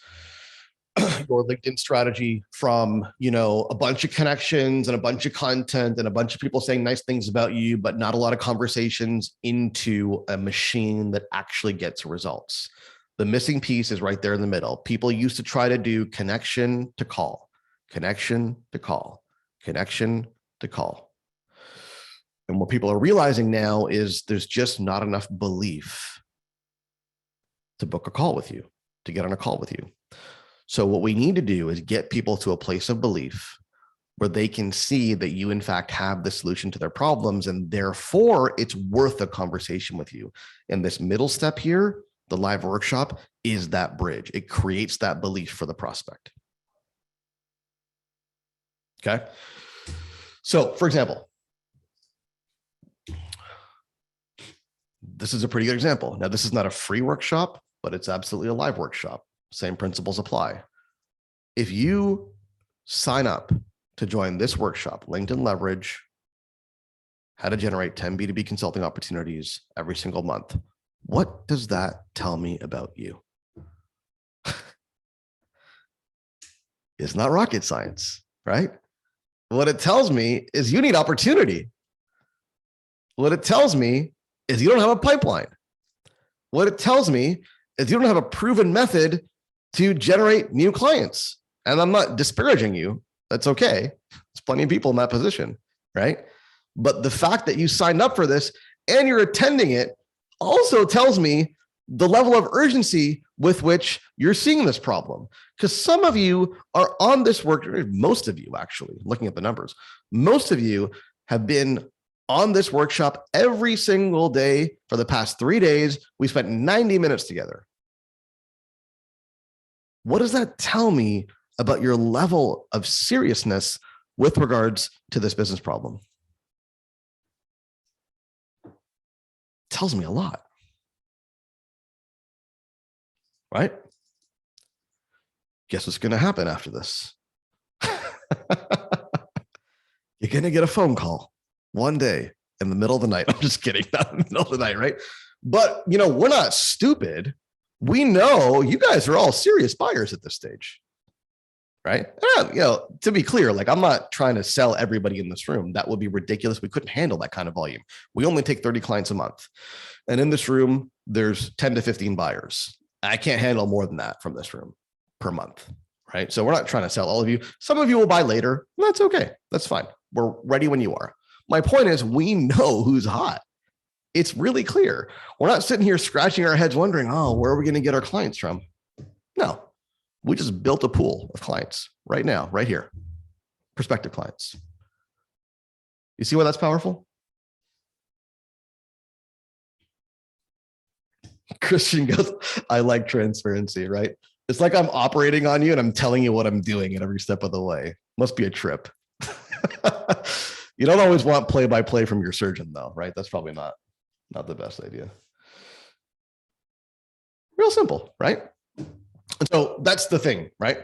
S1: your LinkedIn strategy from, a bunch of connections and a bunch of content and a bunch of people saying nice things about you, but not a lot of conversations, into a machine that actually gets results. The missing piece is right there in the middle. People used to try to do connection to call, connection to call, connection to call. And what people are realizing now is there's just not enough belief to book a call with you, to get on a call with you. So what we need to do is get people to a place of belief where they can see that you, in fact, have the solution to their problems, and therefore it's worth a conversation with you. And this middle step here, the live workshop, is that bridge. It creates that belief for the prospect. Okay. So, for example, this is a pretty good example. Now, this is not a free workshop, but it's absolutely a live workshop. Same principles apply. If you sign up to join this workshop, LinkedIn Leverage, how to generate 10 B2B consulting opportunities every single month, what does that tell me about you? It's not rocket science, right? What it tells me is you need opportunity. What it tells me is you don't have a pipeline. What it tells me is you don't have a proven method to generate new clients. And I'm not disparaging you. That's okay. There's plenty of people in that position, right? But the fact that you signed up for this and you're attending it also tells me the level of urgency with which you're seeing this problem. Because some of you are on this work, most of you actually, looking at the numbers, most of you have been on this workshop every single day for the past 3 days. We spent 90 minutes together. What does that tell me about your level of seriousness with regards to this business problem? It tells me a lot, right? Guess what's going to happen after this? You're going to get a phone call one day in the middle of the night. I'm just kidding. Not in the middle of the night, right? But, we're not stupid. We know you guys are all serious buyers at this stage, right? To be clear, I'm not trying to sell everybody in this room. That would be ridiculous. We couldn't handle that kind of volume. We only take 30 clients a month. And in this room, there's 10 to 15 buyers. I can't handle more than that from this room per month, right? So we're not trying to sell all of you. Some of you will buy later. That's okay. That's fine. We're ready when you are. My point is, we know who's hot. It's really clear. We're not sitting here scratching our heads wondering, where are we going to get our clients from? No, we just built a pool of clients right now, right here. Prospective clients. You see why that's powerful? Christian goes, I like transparency, right? It's like I'm operating on you and I'm telling you what I'm doing at every step of the way. Must be a trip. You don't always want play-by-play from your surgeon though, right? That's probably not the best idea. Real simple, right? And so that's the thing, right?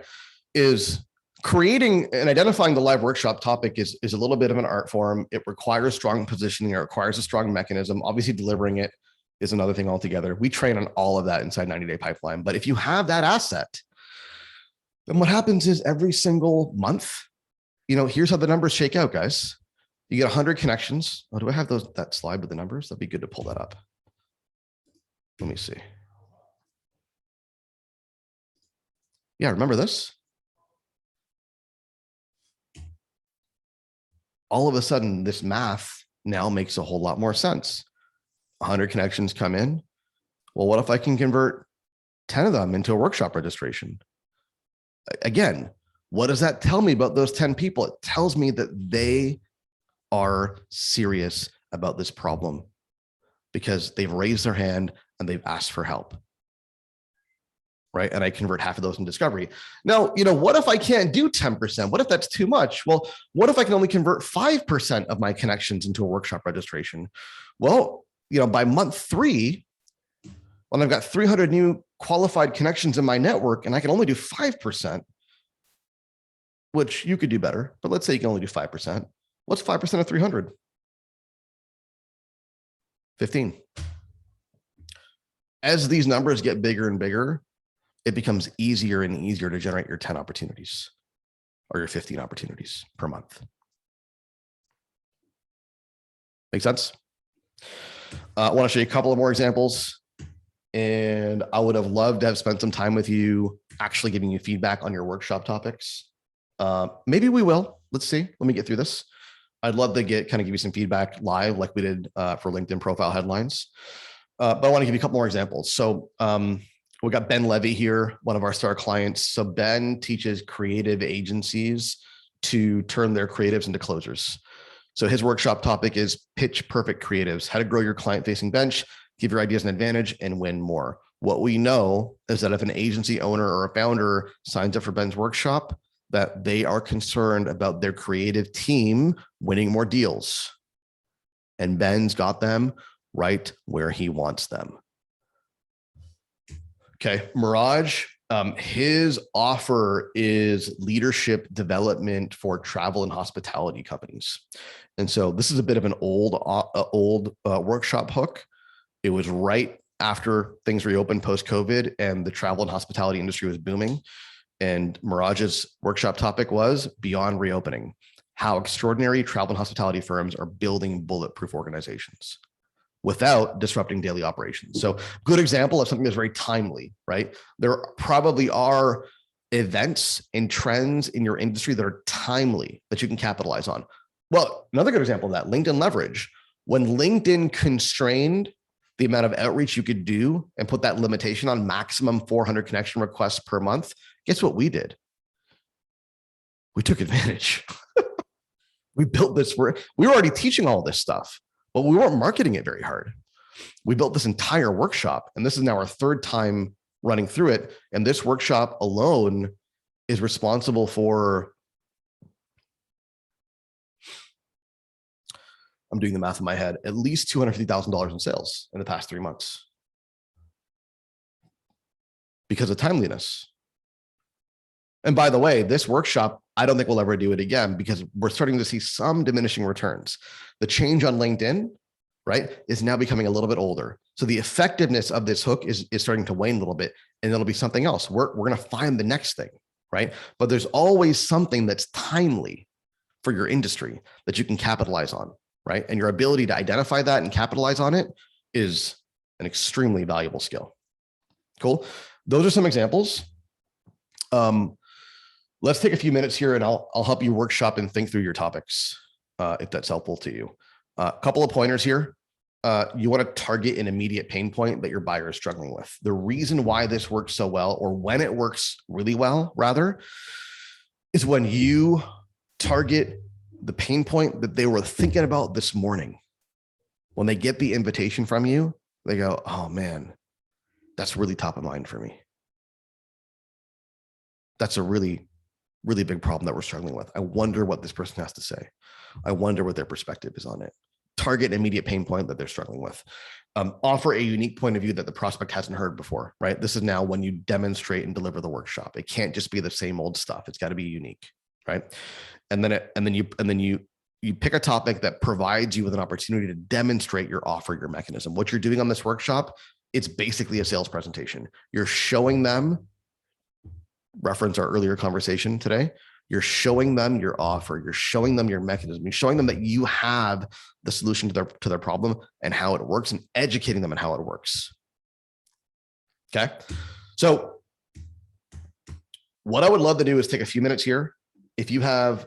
S1: Is creating and identifying the live workshop topic is a little bit of an art form. It requires strong positioning. It requires a strong mechanism. Obviously, delivering it is another thing altogether. We train on all of that inside 90-day pipeline. But if you have that asset, then what happens is every single month, here's how the numbers shake out, guys. You get 100 connections. Oh, do I have that slide with the numbers? That'd be good to pull that up. Let me see. Yeah, remember this? All of a sudden, this math now makes a whole lot more sense. 100 connections come in. Well, what if I can convert 10 of them into a workshop registration? Again, what does that tell me about those 10 people? It tells me that they are serious about this problem because they've raised their hand and they've asked for help. Right. And I convert half of those in discovery. Now, what if I can't do 10%? What if that's too much? Well, what if I can only convert 5% of my connections into a workshop registration? Well, by month 3, when I've got 300 new qualified connections in my network and I can only do 5%, which you could do better, but let's say you can only do 5%. What's 5% of 300? 15. As these numbers get bigger and bigger, it becomes easier and easier to generate your 10 opportunities or your 15 opportunities per month. Make sense? I want to show you a couple of more examples, and I would have loved to have spent some time with you actually giving you feedback on your workshop topics. Maybe we will. Let's see. Let me get through this. I'd love to give you some feedback live like we did for LinkedIn profile headlines. But I want to give you a couple more examples. So we got Ben Levy here, one of our star clients. So Ben teaches creative agencies to turn their creatives into closers. So his workshop topic is pitch perfect creatives, how to grow your client facing bench, give your ideas an advantage, and win more. What we know is that if an agency owner or a founder signs up for Ben's workshop, that they are concerned about their creative team winning more deals. And Ben's got them right where he wants them. Okay, Mirage, his offer is leadership development for travel and hospitality companies. And so this is a bit of an old workshop hook. It was right after things reopened post-COVID and the travel and hospitality industry was booming. And Mirage's workshop topic was Beyond Reopening, how extraordinary travel and hospitality firms are building bulletproof organizations without disrupting daily operations. So good example of something that's very timely, right? There probably are events and trends in your industry that are timely that you can capitalize on. Well, another good example of that, LinkedIn leverage. When LinkedIn constrained the amount of outreach you could do and put that limitation on maximum 400 connection requests per month, guess what we did? We took advantage. We built this, we were already teaching all this stuff, but we weren't marketing it very hard. We built this entire workshop, and this is now our third time running through it. And this workshop alone is responsible for, I'm doing the math in my head, at least $250,000 in sales in the past 3 months because of timeliness. And by the way, this workshop, I don't think we'll ever do it again because we're starting to see some diminishing returns. The change on LinkedIn, right, is now becoming a little bit older. So the effectiveness of this hook is starting to wane a little bit, and it'll be something else. We're going to find the next thing, right? But there's always something that's timely for your industry that you can capitalize on, right? And your ability to identify that and capitalize on it is an extremely valuable skill. Cool. Those are some examples. Let's take a few minutes here and I'll help you workshop and think through your topics if that's helpful to you. A couple of pointers here. You want to target an immediate pain point that your buyer is struggling with. The reason why this works so well, or when it works really well, rather, is when you target the pain point that they were thinking about this morning. When they get the invitation from you, they go, oh man, that's really top of mind for me. That's a really big problem that we're struggling with. I wonder what this person has to say. I wonder what their perspective is on it. Target an immediate pain point that they're struggling with. Offer a unique point of view that the prospect hasn't heard before, right? This is now when you demonstrate and deliver the workshop. It can't just be the same old stuff. It's got to be unique, right? And then you pick a topic that provides you with an opportunity to demonstrate your offer, your mechanism. What you're doing on this workshop, it's basically a sales presentation. You're showing them, reference our earlier conversation today, you're showing them your offer, you're showing them your mechanism, you're showing them that you have the solution to their problem and how it works, and educating them on how it works. Okay. So what I would love to do is take a few minutes here. If you have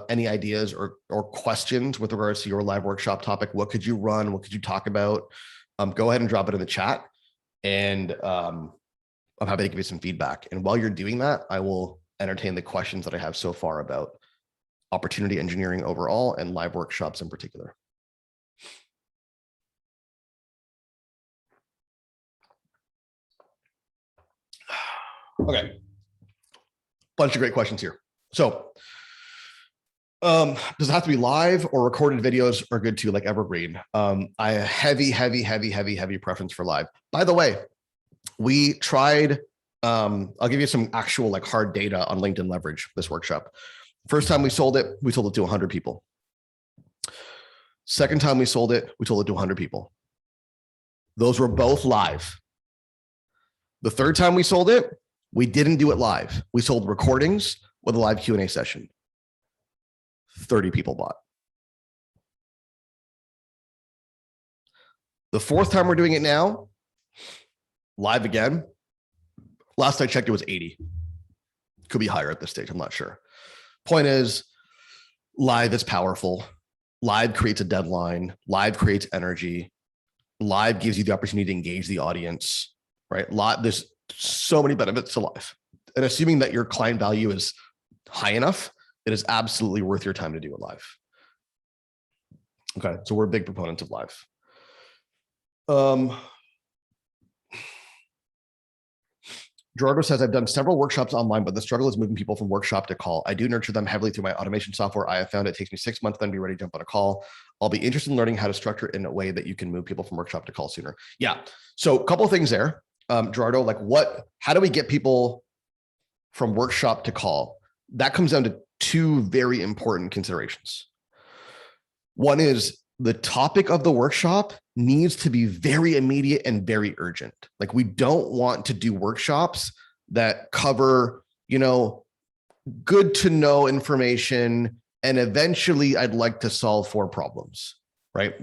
S1: any ideas or questions with regards to your live workshop topic, what could you run? What could you talk about? Go ahead and drop it in the chat, and I'm happy to give you some feedback. And while you're doing that, I will entertain the questions that I have so far about opportunity engineering overall and live workshops in particular. Okay. Bunch of great questions here. So does it have to be live, or recorded videos are good too, like Evergreen? I have heavy preference for live. By the way, we tried, I'll give you some actual like hard data on LinkedIn leverage, this workshop. First time we sold it to 100 people. Second time we sold it to 100 people. Those were both live. The third time we sold it, we didn't do it live. We sold recordings with a live Q&A session. 30 people bought. The fourth time we're doing it now, live again. Last I checked, it was 80. Could be higher at this stage, I'm not sure. Point is, live is powerful. Live creates a deadline. Live creates energy. Live gives you the opportunity to engage the audience, right? There's so many benefits to live. And assuming that your client value is high enough, it is absolutely worth your time to do it live. Okay, so we're big proponents of live. Gerardo says, I've done several workshops online, but the struggle is moving people from workshop to call. I do nurture them heavily through my automation software. I have found it takes me 6 months then to be ready to jump on a call. I'll be interested in learning how to structure it in a way that you can move people from workshop to call sooner. Yeah. So a couple of things there, Gerardo, like how do we get people from workshop to call? That comes down to two very important considerations. One is the topic of the workshop needs to be very immediate and very urgent. Like, we don't want to do workshops that cover, good to know information. And eventually I'd like to solve 4 problems, right?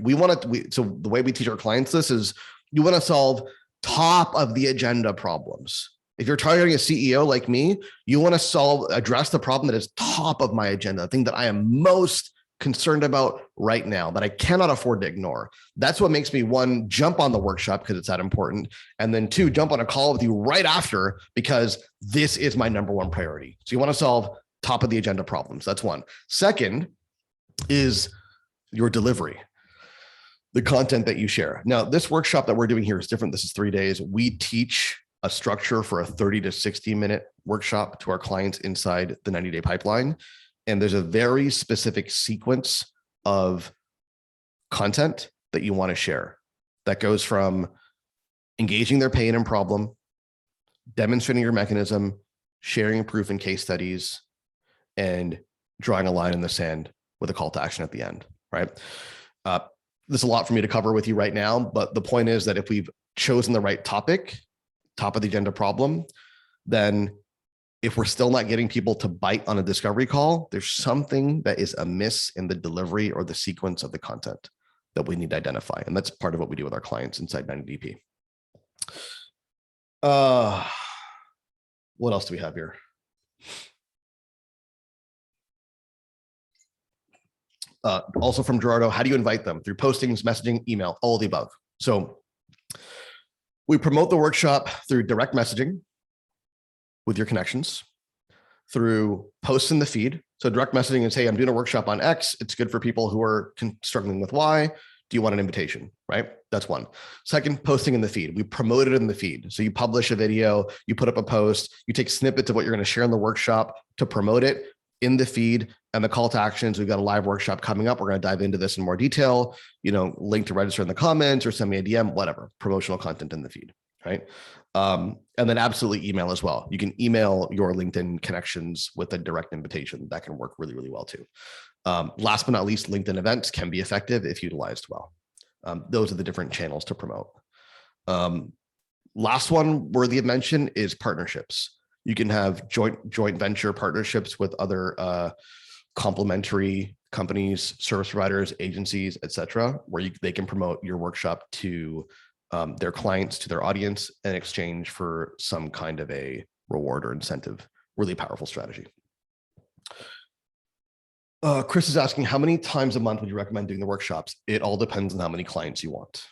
S1: So the way we teach our clients this is you want to solve top of the agenda problems. If you're targeting a CEO like me, you want to address the problem that is top of my agenda, the thing that I am most concerned about right now, that I cannot afford to ignore. That's what makes me, 1, jump on the workshop because it's that important. And then 2, jump on a call with you right after because this is my number 1 priority. So you want to solve top of the agenda problems. That's 1. Second is your delivery, the content that you share. Now, this workshop that we're doing here is different. This is 3 days. We teach a structure for a 30 to 60 minute workshop to our clients inside the 90-day pipeline. And there's a very specific sequence of content that you want to share that goes from engaging their pain and problem, demonstrating your mechanism, sharing proof and case studies, and drawing a line in the sand with a call to action at the end, right? There's a lot for me to cover with you right now, but the point is that if we've chosen the right topic, top of the agenda problem, then if we're still not getting people to bite on a discovery call, there's something that is amiss in the delivery or the sequence of the content that we need to identify. And that's part of what we do with our clients inside 90DP. What else do we have here? Also from Gerardo, how do you invite them? Through postings, messaging, email, all of the above. So we promote the workshop through direct messaging with your connections, through posts in the feed. So direct messaging is, hey, I'm doing a workshop on X. It's good for people who are struggling with Y. Do you want an invitation, right? That's 1. Second, posting in the feed. We promote it in the feed. So you publish a video, you put up a post, you take snippets of what you're going to share in the workshop to promote it in the feed. And the call to actions, we've got a live workshop coming up. We're going to dive into this in more detail, link to register in the comments or send me a DM, whatever, promotional content in the feed, right? And then absolutely email as well. You can email your LinkedIn connections with a direct invitation. That can work really, really well too. Last but not least, LinkedIn events can be effective if utilized well. Those are the different channels to promote. Last one worthy of mention is partnerships. You can have joint venture partnerships with other complementary companies, service providers, agencies, et cetera, where they can promote your workshop to their clients, to their audience in exchange for some kind of a reward or incentive. Really powerful strategy. Chris is asking, how many times a month would you recommend doing the workshops? It all depends on how many clients you want.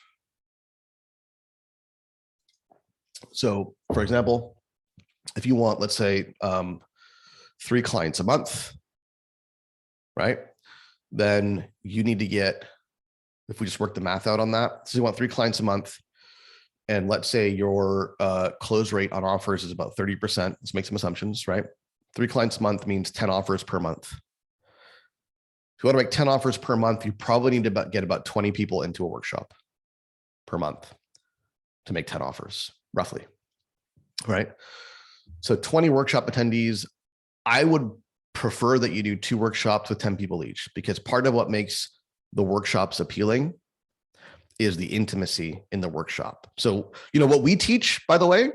S1: So for example, if you want, let's say 3 clients a month, right? Then you need to get, if we just work the math out on that, so you want 3 clients a month, and let's say your close rate on offers is about 30%. Let's make some assumptions, right? 3 clients a month means 10 offers per month. If you want to make 10 offers per month, you probably need to get about 20 people into a workshop per month to make 10 offers, roughly, right? So 20 workshop attendees. I would prefer that you do 2 workshops with 10 people each, because part of what makes the workshops appealing is the intimacy in the workshop. So, what we teach, by the way,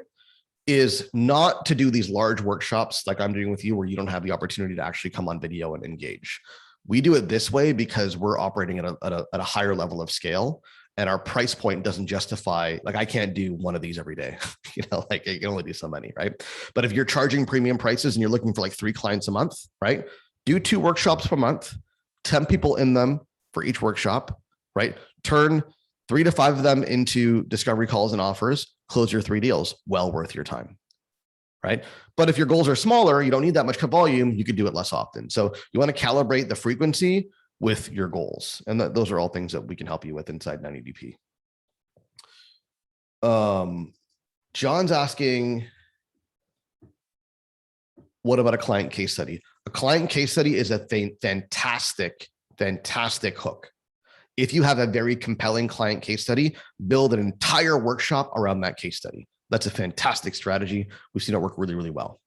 S1: is not to do these large workshops like I'm doing with you, where you don't have the opportunity to actually come on video and engage. We do it this way because we're operating at a higher level of scale, and our price point doesn't justify, like, I can't do one of these every day. Like, I can only do so many, right? But if you're charging premium prices and you're looking for like 3 clients a month, right? Do 2 workshops per month, 10 people in them for each workshop, right? Turn 3 to 5 of them into discovery calls and offers, close your 3 deals, well worth your time, right? But if your goals are smaller, you don't need that much volume, you could do it less often. So you want to calibrate the frequency with your goals. And those are all things that we can help you with inside 90DP. John's asking, what about a client case study? A client case study is a fantastic hook. If you have a very compelling client case study, build an entire workshop around that case study. That's a fantastic strategy. We've seen it work really, really well.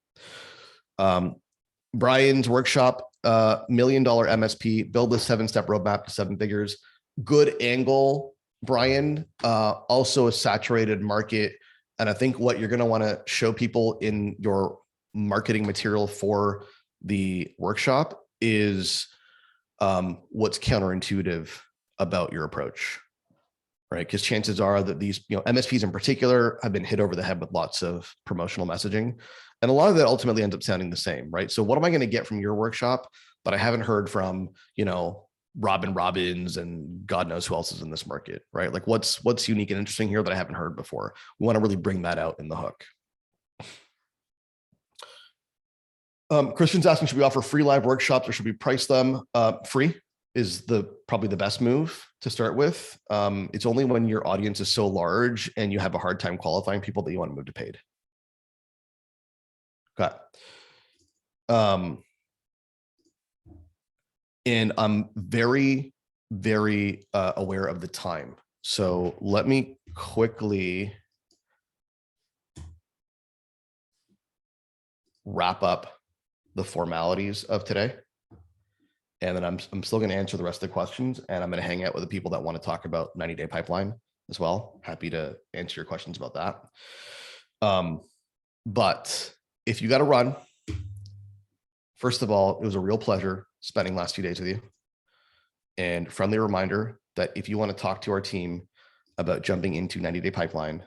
S1: Brian's workshop, $1 million MSP, build a 7-step roadmap to 7 figures. Good angle, Brian. Also a saturated market. And I think what you're going to want to show people in your marketing material for the workshop is what's counterintuitive about your approach, right? Because chances are that these, MSPs in particular have been hit over the head with lots of promotional messaging. And a lot of that ultimately ends up sounding the same, right? So what am I going to get from your workshop, but I haven't heard from, Robin Robbins and God knows who else is in this market, right? Like what's unique and interesting here that I haven't heard before? We want to really bring that out in the hook. Christian's asking, should we offer free live workshops or should we price them? Free is probably the best move to start with. It's only when your audience is so large and you have a hard time qualifying people that you want to move to paid. Okay. And I'm very, very aware of the time. So let me quickly wrap up the formalities of today. And then I'm still going to answer the rest of the questions, and I'm going to hang out with the people that want to talk about 90-day pipeline as well. Happy to answer your questions about that. But if you got to run, first of all, it was a real pleasure spending the last few days with you. And friendly reminder that if you want to talk to our team about jumping into 90-day pipeline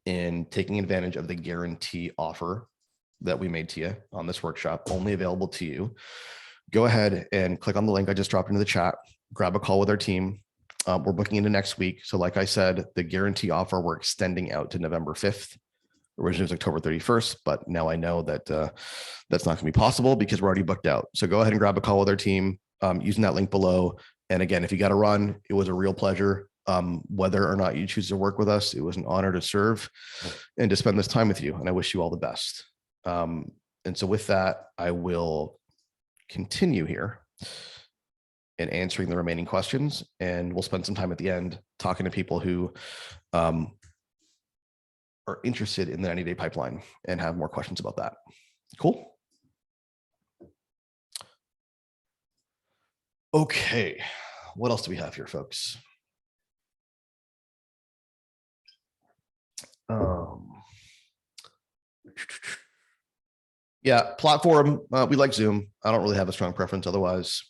S1: and taking advantage of the guarantee offer that we made to you on this workshop, only available to you, go ahead and click on the link I just dropped into the chat, grab a call with our team. We're booking into next week. So like I said, the guarantee offer, we're extending out to November 5th. Originally it was October 31st, but now I know that that's not going to be possible because we're already booked out. So go ahead and grab a call with our team using that link below. And again, if you got to run, it was a real pleasure. Whether or not you choose to work with us, it was an honor to serve and to spend this time with you. And I wish you all the best. And so with that, I will continue here and answering the remaining questions. And we'll spend some time at the end talking to people who are interested in the 90-day pipeline and have more questions about that. Cool. Okay. What else do we have here, folks? Yeah, platform. We like Zoom. I don't really have a strong preference otherwise.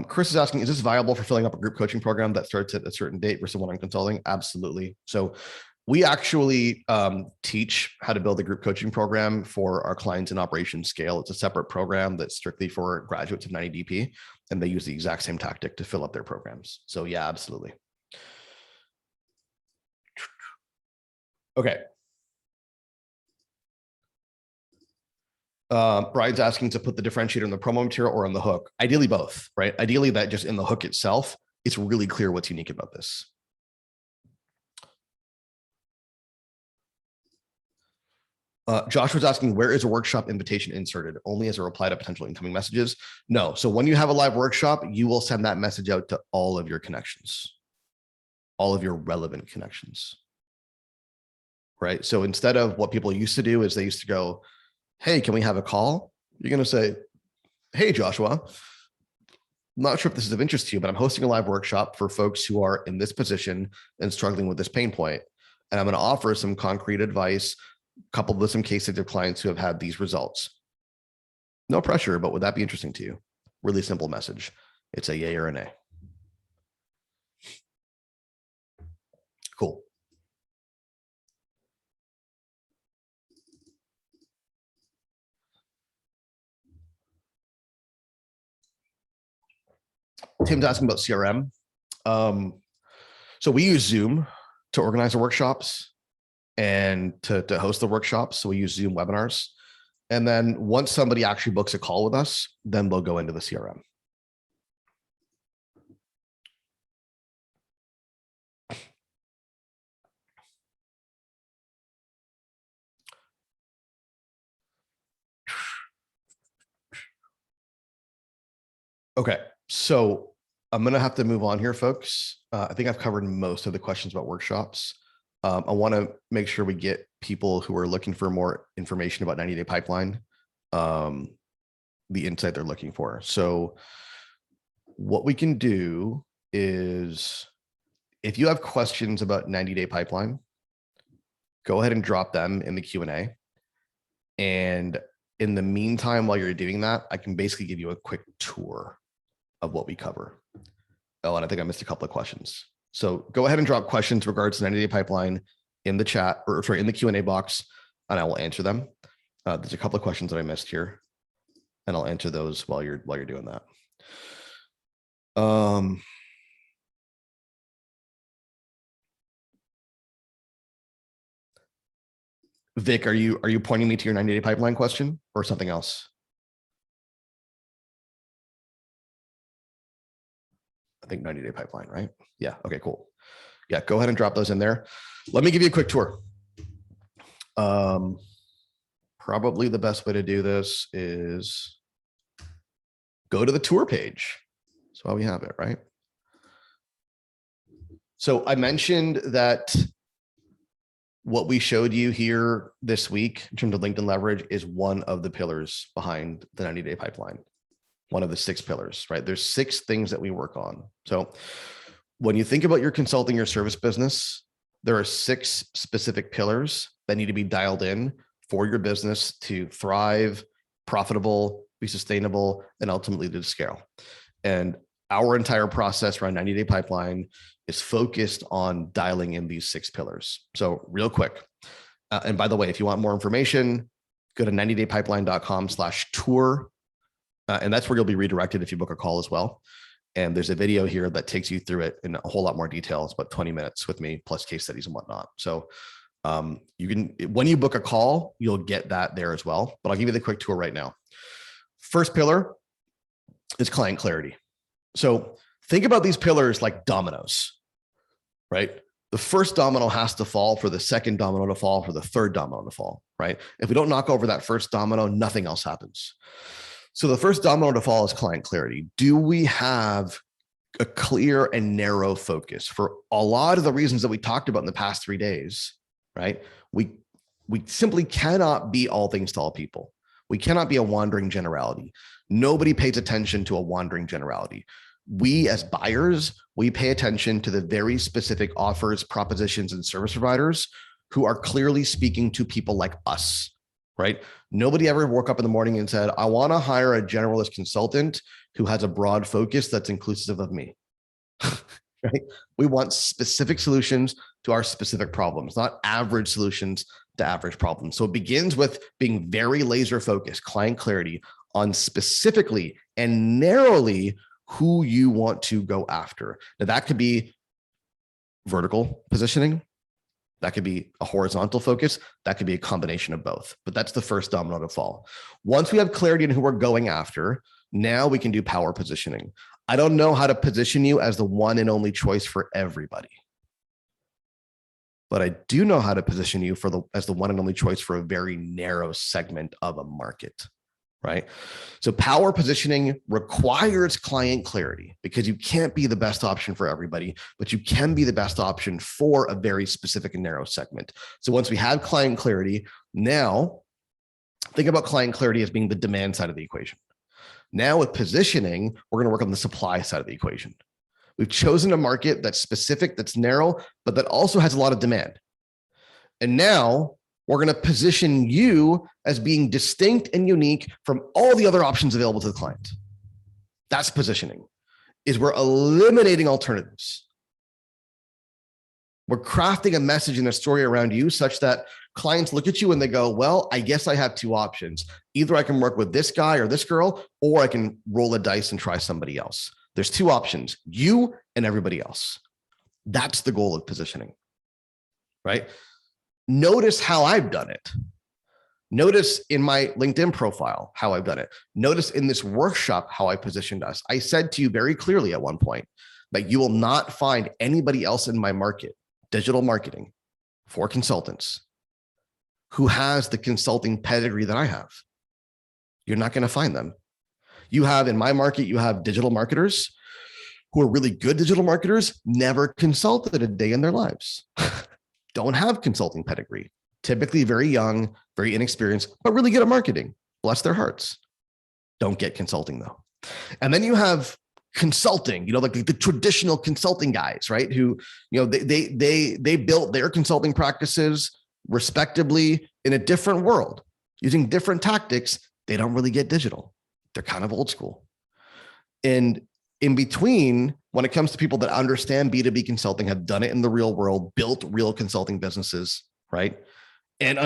S1: Chris is asking, is this viable for filling up a group coaching program that starts at a certain date versus one-on-one consulting? Absolutely. So we actually teach how to build a group coaching program for our clients in Operation Scale. It's a separate program that's strictly for graduates of 90DP, and they use the exact same tactic to fill up their programs. So yeah, absolutely. Okay. Brian's asking to put the differentiator in the promo material or on the hook. Ideally both, right? Ideally that just in the hook itself, it's really clear what's unique about this. Josh was asking, where is a workshop invitation inserted? Only as a reply to potential incoming messages? No. So when you have a live workshop, you will send that message out to all of your connections, all of your relevant connections, right? So instead of what people used to do is they used to go, hey, can we have a call? You're going to say, hey, Joshua, not sure if this is of interest to you, but I'm hosting a live workshop for folks who are in this position and struggling with this pain point. And I'm going to offer some concrete advice coupled with some case studies of clients who have had these results. No pressure, but would that be interesting to you? Really simple message. It's a yay or a nay. Cool. Tim's asking about CRM. So we use Zoom to organize the workshops and to host the workshops. So we use Zoom webinars. And then once somebody actually books a call with us, then they'll go into the CRM. Okay, so I'm going to have to move on here, folks. I think I've covered most of the questions about workshops. I want to make sure we get people who are looking for more information about 90-day pipeline, the insight they're looking for. So what we can do is, if you have questions about 90-day pipeline, go ahead and drop them in the Q&A. And in the meantime, while you're doing that, I can basically give you a quick tour of what we cover. Oh, and I think I missed a couple of questions. So go ahead and drop questions regards to 90-day pipeline in the chat, or sorry, in the Q&A box, and I will answer them. There's a couple of questions that I missed here, and I'll answer those while you're doing that. Vic, are you pointing me to your 90-day pipeline question or something else? I think 90-day pipeline, right? Yeah. Okay, cool. Yeah, go ahead and drop those in there. Let me give you a quick tour. Probably the best way to do this is go to the tour page. That's why we have it, right? So I mentioned that what we showed you here this week in terms of LinkedIn leverage is one of the pillars behind the 90-day pipeline. One of the 6 pillars, right? There's 6 things that we work on. So when you think about your consulting or service business, there are 6 specific pillars that need to be dialed in for your business to thrive, profitable, be sustainable, and ultimately to scale. And our entire process around 90-day pipeline is focused on dialing in these 6 pillars. So real quick. And by the way, if you want more information, go to 90daypipeline.com/tour. And that's where you'll be redirected if you book a call as well. And there's a video here that takes you through it in a whole lot more detail. It's about 20 minutes with me, plus case studies and whatnot. So you can, when you book a call, you'll get that there as well. But I'll give you the quick tour right now. First pillar is client clarity. So think about these pillars like dominoes, right? The first domino has to fall for the second domino to fall, for the third domino to fall, right? If we don't knock over that first domino, nothing else happens. So the first domino to fall is client clarity. Do we have a clear and narrow focus for a lot of the reasons that we talked about in the past 3 days, right? We simply cannot be all things to all people. We cannot be a wandering generality. Nobody pays attention to a wandering generality. We as buyers, we pay attention to the very specific offers, propositions, and service providers who are clearly speaking to people like us, right? Nobody ever woke up in the morning and said, I want to hire a generalist consultant who has a broad focus that's inclusive of me, right? We want specific solutions to our specific problems, not average solutions to average problems. So it begins with being very laser focused, client clarity on specifically and narrowly who you want to go after. Now that could be vertical positioning. That could be a horizontal focus. That could be a combination of both, but that's the first domino to fall. Once we have clarity in who we're going after, now we can do power positioning. I don't know how to position you as the one and only choice for everybody, but I do know how to position you as the one and only choice for a very narrow segment of a market, right? So power positioning requires client clarity because you can't be the best option for everybody, but you can be the best option for a very specific and narrow segment. So once we have client clarity, now think about client clarity as being the demand side of the equation. Now with positioning, we're going to work on the supply side of the equation. We've chosen a market that's specific, that's narrow, but that also has a lot of demand. And now we're going to position you as being distinct and unique from all the other options available to the client. That's positioning, is we're eliminating alternatives. We're crafting a message and a story around you such that clients look at you and they go, well, I guess I have two options. Either I can work with this guy or this girl, or I can roll a dice and try somebody else. There's two options, you and everybody else. That's the goal of positioning, right? Notice how I've done it. Notice in my LinkedIn profile how I've done it. Notice in this workshop how I positioned us. I said to you very clearly at one point that you will not find anybody else in my market, digital marketing for consultants, who has the consulting pedigree that I have. You're not going to find them. You have in my market, you have digital marketers who are really good digital marketers, never consulted a day in their lives, don't have consulting pedigree, typically very young, very inexperienced, but really good at marketing. Bless their hearts. Don't get consulting though. And then you have consulting, like the traditional consulting guys, right? Who, they built their consulting practices respectably in a different world using different tactics. They don't really get digital. They're kind of old school. And in between, when it comes to people that understand B2B consulting, have done it in the real world, built real consulting businesses, right? And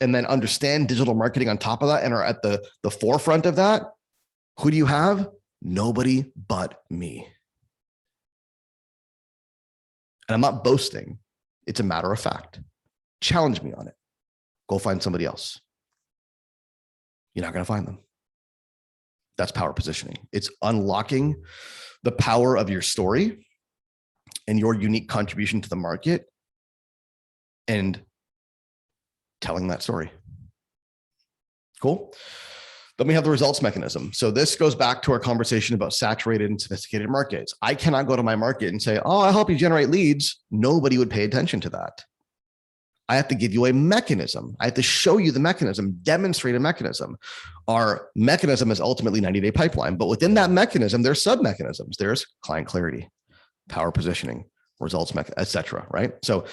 S1: then understand digital marketing on top of that and are at the forefront of that, who do you have? Nobody but me. And I'm not boasting. It's a matter of fact. Challenge me on it. Go find somebody else. You're not going to find them. That's power positioning. It's unlocking the power of your story and your unique contribution to the market and telling that story. Cool. Then we have the results mechanism. So this goes back to our conversation about saturated and sophisticated markets. I cannot go to my market and say, oh, I'll help you generate leads. Nobody would pay attention to that. I have to give you a mechanism. I have to show you the mechanism, demonstrate a mechanism. Our mechanism is ultimately 90-day pipeline, but within that mechanism, there's sub-mechanisms. There's client clarity, power positioning, results, et cetera, right? So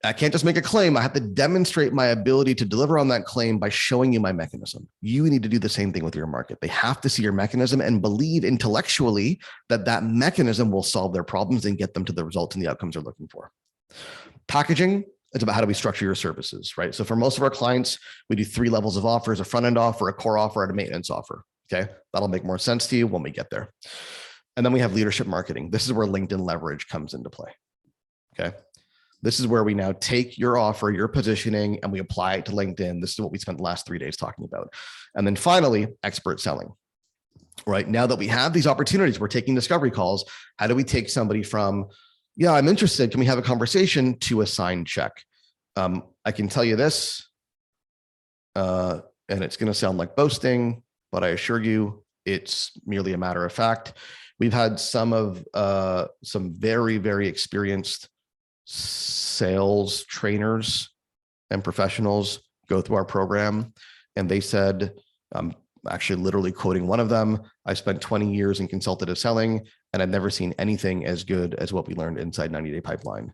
S1: I can't just make a claim. I have to demonstrate my ability to deliver on that claim by showing you my mechanism. You need to do the same thing with your market. They have to see your mechanism and believe intellectually that that mechanism will solve their problems and get them to the results and the outcomes they're looking for. Packaging. It's about how do we structure your services, right? So for most of our clients, we do 3 levels of offers: a front-end offer, a core offer, and a maintenance offer. Okay. That'll make more sense to you when we get there. And then we have leadership marketing. This is where LinkedIn leverage comes into play. Okay. This is where we now take your offer, your positioning, and we apply it to LinkedIn. This is what we spent the last 3 days talking about. And then finally, expert selling. Right. Now that we have these opportunities, we're taking discovery calls. How do we take somebody from, yeah, I'm interested, can we have a conversation, to a signed check? I can tell you this, and it's going to sound like boasting, but I assure you it's merely a matter of fact. We've had some very, very experienced sales trainers and professionals go through our program, and they said, I'm actually literally quoting one of them, I spent 20 years in consultative selling, and I've never seen anything as good as what we learned inside 90-day pipeline.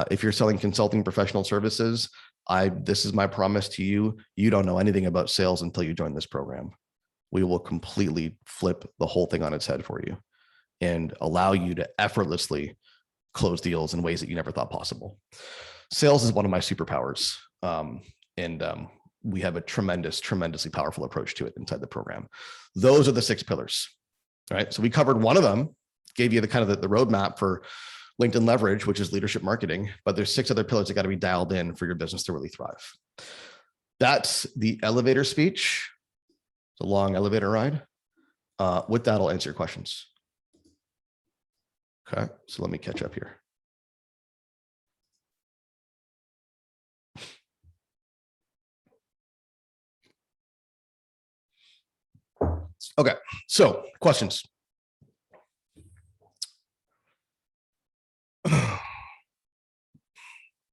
S1: If you're selling consulting professional services, this is my promise to you. You don't know anything about sales until you join this program. We will completely flip the whole thing on its head for you and allow you to effortlessly close deals in ways that you never thought possible. Sales is one of my superpowers. We have a tremendously powerful approach to it inside the program. Those are the 6 pillars, right? So we covered one of them, gave you the roadmap for LinkedIn leverage, which is leadership marketing, but there's 6 other pillars that got to be dialed in for your business to really thrive. That's the elevator speech. It's a long elevator ride. With that, I'll answer your questions. Okay, so let me catch up here. Okay, so questions.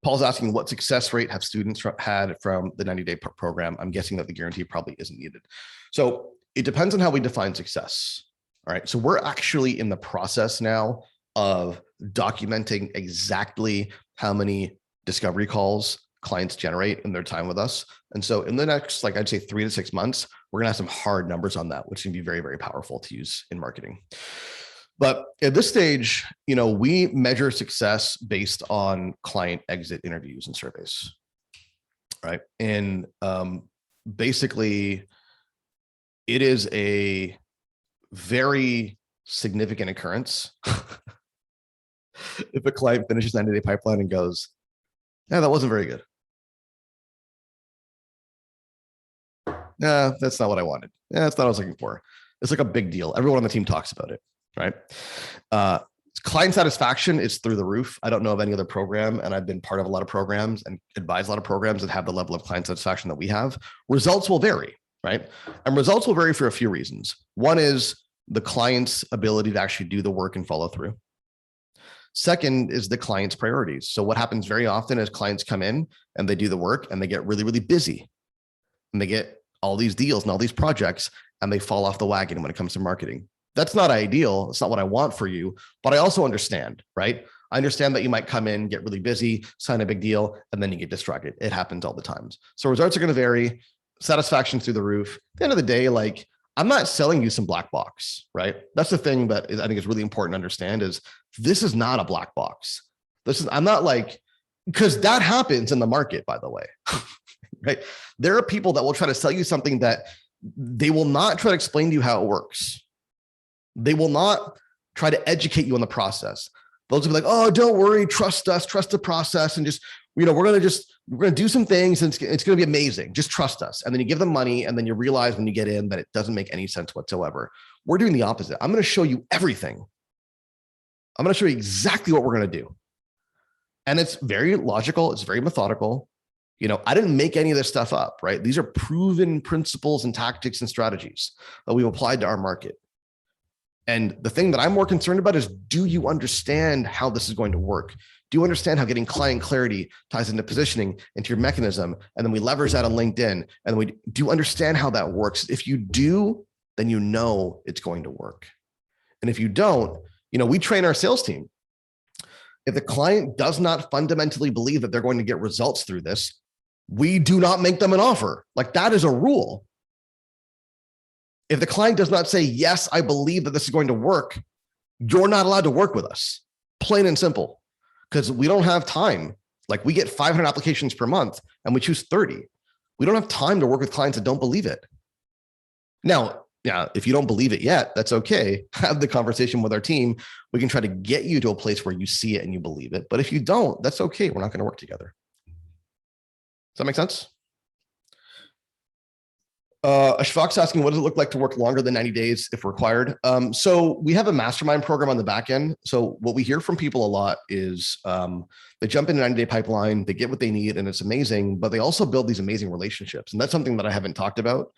S1: Paul's asking, what success rate have students had from the 90-day program? I'm guessing that the guarantee probably isn't needed. So it depends on how we define success. All right. So we're actually in the process now of documenting exactly how many discovery calls clients generate in their time with us. And so in the next, like I'd say 3 to 6 months, we're gonna have some hard numbers on that, which can be very, very powerful to use in marketing. But at this stage, we measure success based on client exit interviews and surveys, right? And basically, it is a very significant occurrence if a client finishes 90-day pipeline and goes, "Yeah, that wasn't very good. Nah, that's not what I wanted. Yeah, that's not what I was looking for." It's like a big deal. Everyone on the team talks about it, right? Client satisfaction is through the roof. I don't know of any other program, and I've been part of a lot of programs and advised a lot of programs that have the level of client satisfaction that we have. Results will vary, right? And results will vary for a few reasons. One is the client's ability to actually do the work and follow through. Second is the client's priorities. So what happens very often is clients come in and they do the work and they get really, really busy and they get all these deals and all these projects and they fall off the wagon when it comes to marketing. That's not ideal. It's not what I want for you, but I also understand, right? I understand that you might come in, get really busy, sign a big deal, and then you get distracted. It happens all the time. So results are going to vary, satisfaction through the roof. At the end of the day, like, I'm not selling you some black box, right? That's the thing that I think is really important to understand is this is not a black box. I'm not like, because that happens in the market, by the way, right? There are people that will try to sell you something that they will not try to explain to you how it works. They will not try to educate you on the process. Those will be like, "Oh, don't worry, trust us, trust the process, and just, we're going to do some things, and it's going to be amazing. Just trust us." And then you give them money, and then you realize when you get in that it doesn't make any sense whatsoever. We're doing the opposite. I'm going to show you everything. I'm going to show you exactly what we're going to do. And it's very logical. It's very methodical. I didn't make any of this stuff up, right? These are proven principles and tactics and strategies that we've applied to our market. And the thing that I'm more concerned about is, do you understand how this is going to work? Do you understand how getting client clarity ties into positioning, into your mechanism? And then we leverage that on LinkedIn. And we do understand how that works. If you do, then you know it's going to work. And if you don't, we train our sales team. If the client does not fundamentally believe that they're going to get results through this, we do not make them an offer. Like, that is a rule. If the client does not say, "Yes, I believe that this is going to work," you're not allowed to work with us. Plain and simple. Because we don't have time. Like, we get 500 applications per month and we choose 30. We don't have time to work with clients that don't believe it. Now, if you don't believe it yet, that's okay. Have the conversation with our team. We can try to get you to a place where you see it and you believe it. But if you don't, that's okay. We're not going to work together. Does that make sense? Ashfaq's asking, what does it look like to work longer than 90 days if required? So we have a mastermind program on the back end. So what we hear from people a lot is they jump into a 90-day pipeline, they get what they need, and it's amazing, but they also build these amazing relationships. And that's something that I haven't talked about,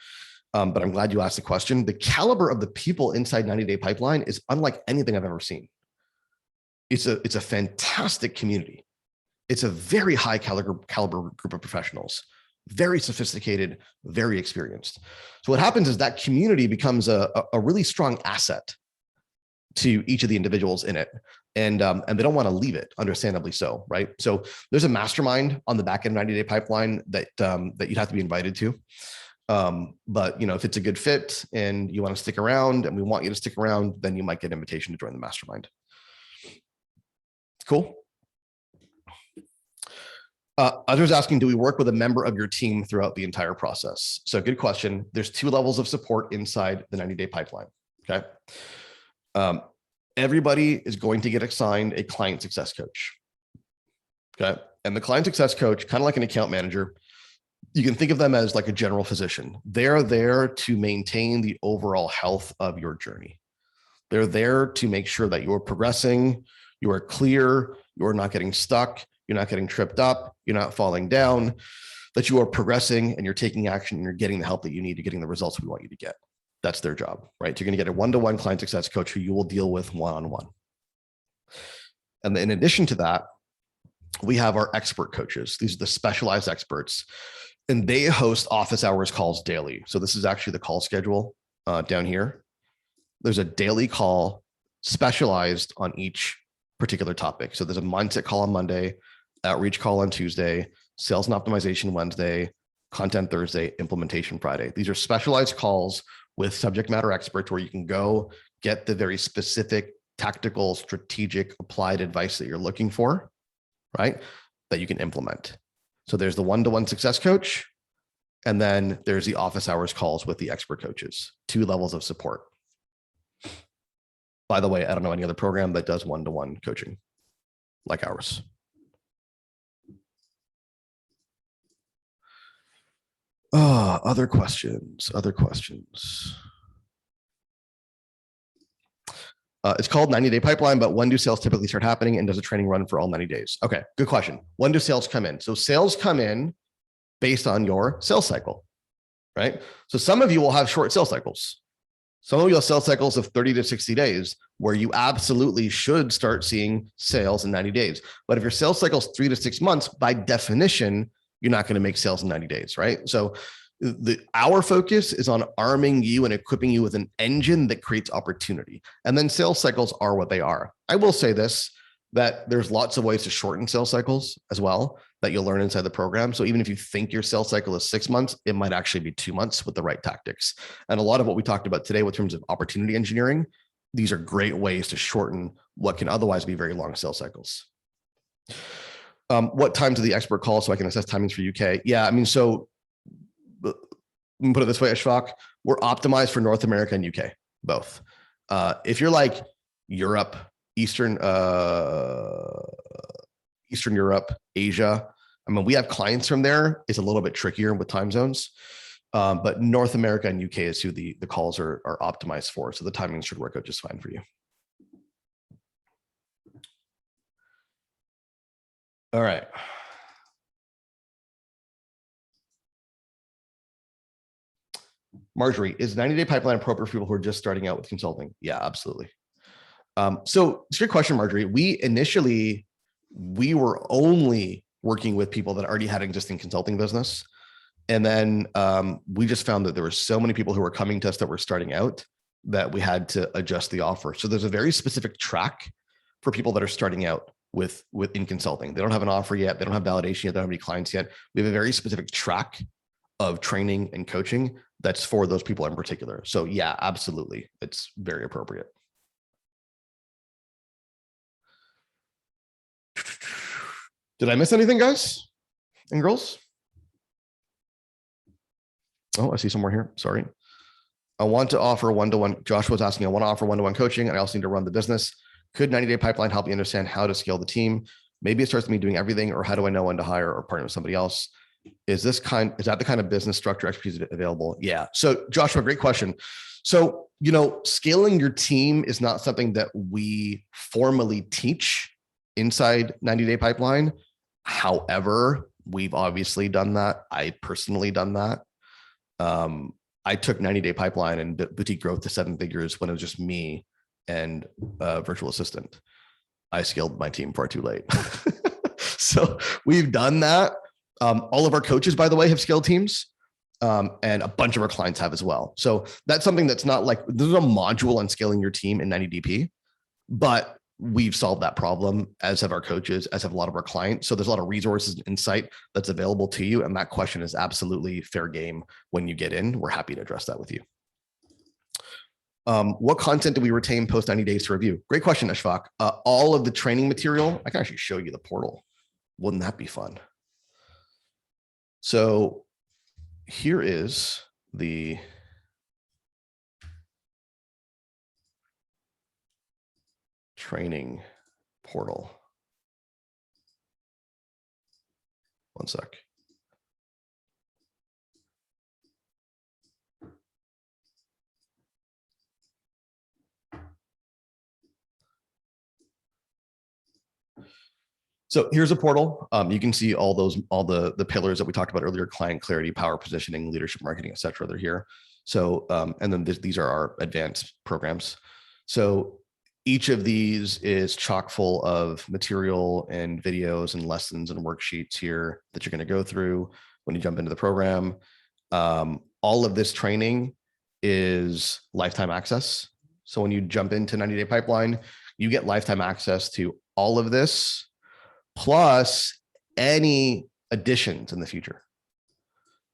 S1: but I'm glad you asked the question. The caliber of the people inside 90-day pipeline is unlike anything I've ever seen. It's a fantastic community. It's a very high caliber group of professionals. Very sophisticated, very experienced. So what happens is that community becomes a really strong asset to each of the individuals in it. And they don't want to leave it, understandably so, right? So there's a mastermind on the back end 90-day pipeline that you'd have to be invited to. But if it's a good fit and you want to stick around and we want you to stick around, then you might get an invitation to join the mastermind. Cool. Others asking, do we work with a member of your team throughout the entire process? So good question. There's 2 levels of support inside the 90-day pipeline, okay? Everybody is going to get assigned a client success coach, okay? And the client success coach, kind of like an account manager, you can think of them as like a general physician. They're there to maintain the overall health of your journey. They're there to make sure that you're progressing, you are clear, you're not getting stuck, you're not getting tripped up, you're not falling down, that you are progressing and you're taking action and you're getting the help that you need, to getting the results we want you to get. That's their job, right? You're going to get a one-to-one client success coach who you will deal with one-on-one. And in addition to that, we have our expert coaches. These are the specialized experts, and they host office hours calls daily. So this is actually the call schedule down here, there's a daily call specialized on each particular topic. So there's a mindset call on Monday, outreach call on Tuesday, sales and optimization Wednesday, content Thursday, implementation Friday. These are specialized calls with subject matter experts where you can go get the very specific, tactical, strategic, applied advice that you're looking for, right? That you can implement. So there's the one-to-one success coach, and then there's the office hours calls with the expert coaches, 2 levels of support. By the way, I don't know any other program that does one-to-one coaching like ours. Other questions. It's called 90-day pipeline, but when do sales typically start happening, and does a training run for all 90 days? Okay, good question. When do sales come in? So sales come in based on your sales cycle, right? So some of you will have short sales cycles. Some of you have sales cycles of 30 to 60 days where you absolutely should start seeing sales in 90 days. But if your sales cycle is 3 to 6 months, by definition, you're not going to make sales in 90 days, right? So our focus is on arming you and equipping you with an engine that creates opportunity. And then sales cycles are what they are. I will say this, that there's lots of ways to shorten sales cycles as well that you'll learn inside the program. So even if you think your sales cycle is 6 months, it might actually be 2 months with the right tactics. And a lot of what we talked about today with terms of opportunity engineering, these are great ways to shorten what can otherwise be very long sales cycles. What times are the expert calls so I can assess timings for UK? Yeah, I mean, so let me put it this way, Ashfaq, we're optimized for North America and UK, both. If you're like Europe, Eastern Europe, Asia, I mean, we have clients from there. It's a little bit trickier with time zones, but North America and UK is who the calls are optimized for. So the timing should work out just fine for you. All right. Marjorie, is 90-day pipeline appropriate for people who are just starting out with consulting? Yeah, absolutely. So it's a good question, Marjorie. We were only working with people that already had existing consulting business. And then we just found that there were so many people who were coming to us that were starting out that we had to adjust the offer. So there's a very specific track for people that are starting out in consulting. They don't have an offer yet. They don't have validation yet. They don't have any clients yet. We have a very specific track of training and coaching that's for those people in particular. So yeah, absolutely. It's very appropriate. Did I miss anything, guys and girls? Oh, I see some more here. Sorry. I want to offer one-to-one. Joshua's asking, I want to offer one-to-one coaching, and I also need to run the business. Could 90-day pipeline help you understand how to scale the team? Maybe it starts with me doing everything, or how do I know when to hire or partner with somebody else? Is that the kind of business structure expertise available? Yeah. So Joshua, great question. So, scaling your team is not something that we formally teach inside 90-day pipeline. However, we've obviously done that. I personally done that. I took 90-day pipeline and boutique growth to 7 figures when it was just me and a virtual assistant. I scaled my team far too late. So we've done that. All of our coaches, by the way, have scaled teams, and a bunch of our clients have as well. So that's something that's not like, there's a module on scaling your team in 90DP, but we've solved that problem, as have our coaches, as have a lot of our clients. So there's a lot of resources and insight that's available to you. And that question is absolutely fair game when you get in. We're happy to address that with you. What content do we retain post 90 days to review? Great question, Ashfaq. All of the training material. I can actually show you the portal. Wouldn't that be fun? So here is the training portal. One sec. So here's a portal. You can see all the pillars that we talked about earlier: client clarity, power positioning, leadership marketing, et cetera. They're here. So, and then these are our advanced programs. So each of these is chock full of material and videos and lessons and worksheets here that you're going to go through when you jump into the program. All of this training is lifetime access. So when you jump into 90-day pipeline, you get lifetime access to all of this, plus any additions in the future.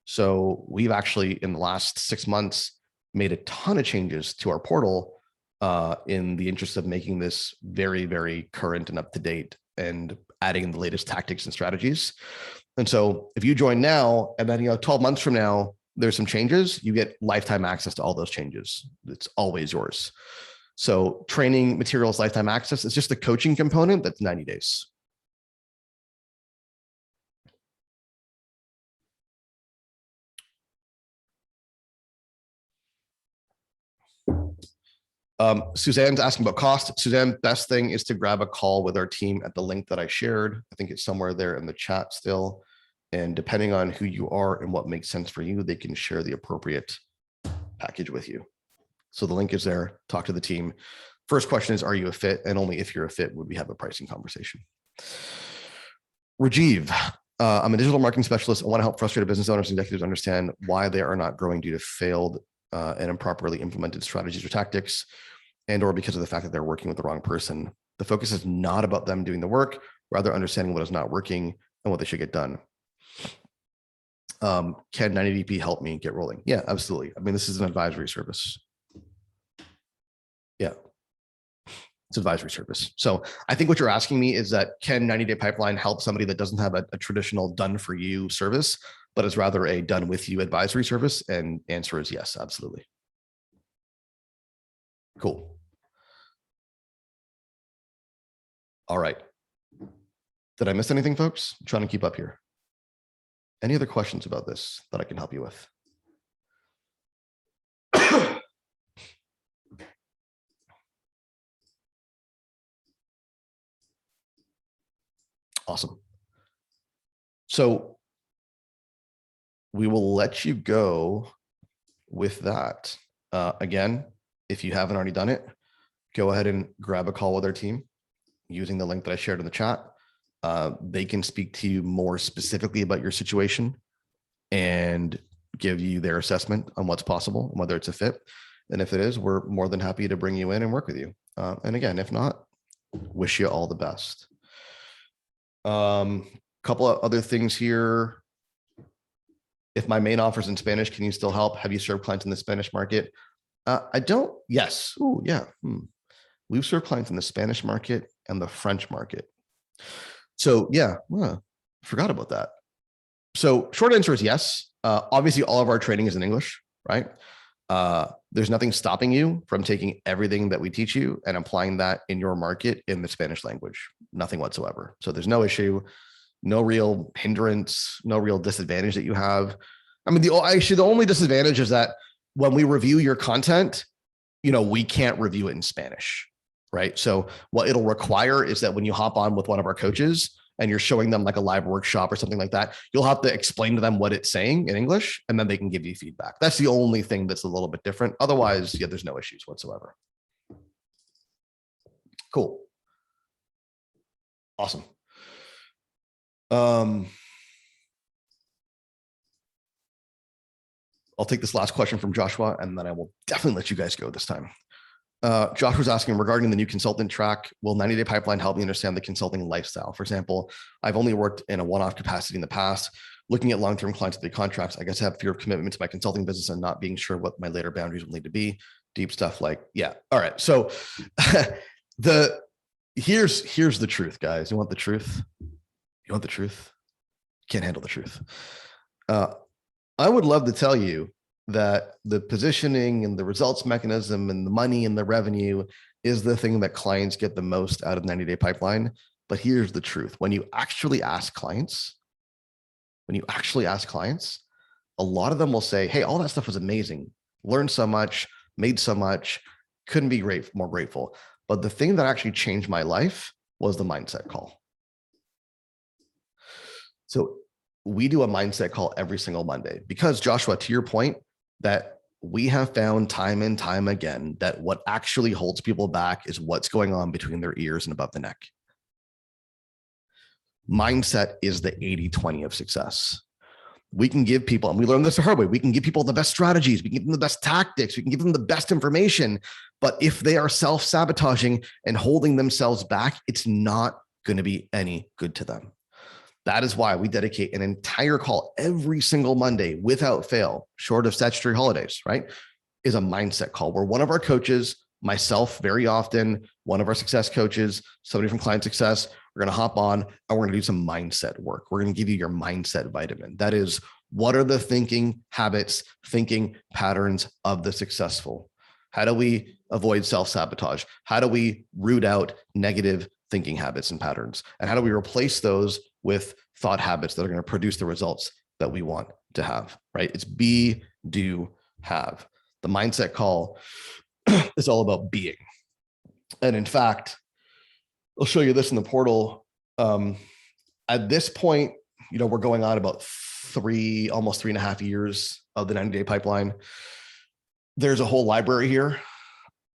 S1: So we've actually, in the last 6 months, made a ton of changes to our portal in the interest of making this very, very current and up to date and adding the latest tactics and strategies. And so if you join now, and then 12 months from now, there's some changes, you get lifetime access to all those changes. It's always yours. So training materials, lifetime access, is just the coaching component that's 90 days. Suzanne's asking about cost. Suzanne, best thing is to grab a call with our team at the link that I shared. I think it's somewhere there in the chat still. And depending on who you are and what makes sense for you, they can share the appropriate package with you. So the link is there. Talk to the team. First question is, are you a fit? And only if you're a fit would we have a pricing conversation. Rajiv, I'm a digital marketing specialist. I want to help frustrated business owners and executives understand why they are not growing due to failed and improperly implemented strategies or tactics, and or because of the fact that they're working with the wrong person. The focus is not about them doing the work, rather understanding what is not working and what they should get done. Can 90DP help me get rolling? Yeah, absolutely. I mean, this is an advisory service. Yeah, it's advisory service. So I think what you're asking me is that can 90-day pipeline help somebody that doesn't have a traditional done for you service, but is rather a done with you advisory service? And answer is yes, absolutely. Cool. All right. Did I miss anything, folks? I'm trying to keep up here. Any other questions about this that I can help you with? Awesome. So we will let you go with that. Again, if you haven't already done it, go ahead and grab a call with our team using the link that I shared in the chat. They can speak to you more specifically about your situation and give you their assessment on what's possible and whether it's a fit. And if it is, we're more than happy to bring you in and work with you. And again, if not, wish you all the best. Couple of other things here. If my main offer's in Spanish, can you still help? Have you served clients in the Spanish market? I don't. Yes. Oh, yeah. We've served clients in the Spanish market and the French market. So yeah, forgot about that. So short answer is yes. Obviously, all of our training is in English, right? There's nothing stopping you from taking everything that we teach you and applying that in your market in the Spanish language. Nothing whatsoever. So there's no issue, no real hindrance, no real disadvantage that you have. I mean, the only disadvantage is that when we review your content, we can't review it in Spanish, right? So what it'll require is that when you hop on with one of our coaches and you're showing them like a live workshop or something like that, you'll have to explain to them what it's saying in English, and then they can give you feedback. That's the only thing that's a little bit different. Otherwise, yeah, there's no issues whatsoever. Cool. Awesome. I'll take this last question from Joshua, and then I will definitely let you guys go this time. Joshua's asking regarding the new consultant track, will 90-day pipeline help me understand the consulting lifestyle? For example, I've only worked in a one-off capacity in the past. Looking at long-term clients with the contracts, I guess I have fear of commitment to my consulting business and not being sure what my later boundaries will need to be. Deep stuff like, yeah. All right. So here's the truth, guys. You want the truth? You want the truth? Can't handle the truth. I would love to tell you that the positioning and the results mechanism and the money and the revenue is the thing that clients get the most out of 90-day pipeline. But here's the truth. When you actually ask clients, a lot of them will say, hey, all that stuff was amazing. Learned so much, made so much, couldn't be more grateful. But the thing that actually changed my life was the mindset call. So we do a mindset call every single Monday because, Joshua, to your point, that we have found time and time again that what actually holds people back is what's going on between their ears and above the neck. Mindset is the 80-20 of success. we can give people, and we learn this the hard way, we can give people the best strategies, we can give them the best tactics, we can give them the best information. But if they are self-sabotaging and holding themselves back, it's not going to be any good to them. That is why we dedicate an entire call every single Monday without fail, short of statutory holidays, right? Is a mindset call where one of our coaches, myself very often, one of our success coaches, somebody from client success, we're going to hop on and we're going to do some mindset work. We're going to give you your mindset vitamin. That is, what are the thinking habits, thinking patterns of the successful? How do we avoid self-sabotage? How do we root out negative thinking habits and patterns? And how do we replace those with thought habits that are going to produce the results that we want to have, right? It's be, do, have. The mindset call is all about being. And in fact, I'll show you this in the portal. At this point, we're going on about almost 3.5 years of the 90-day pipeline. There's a whole library here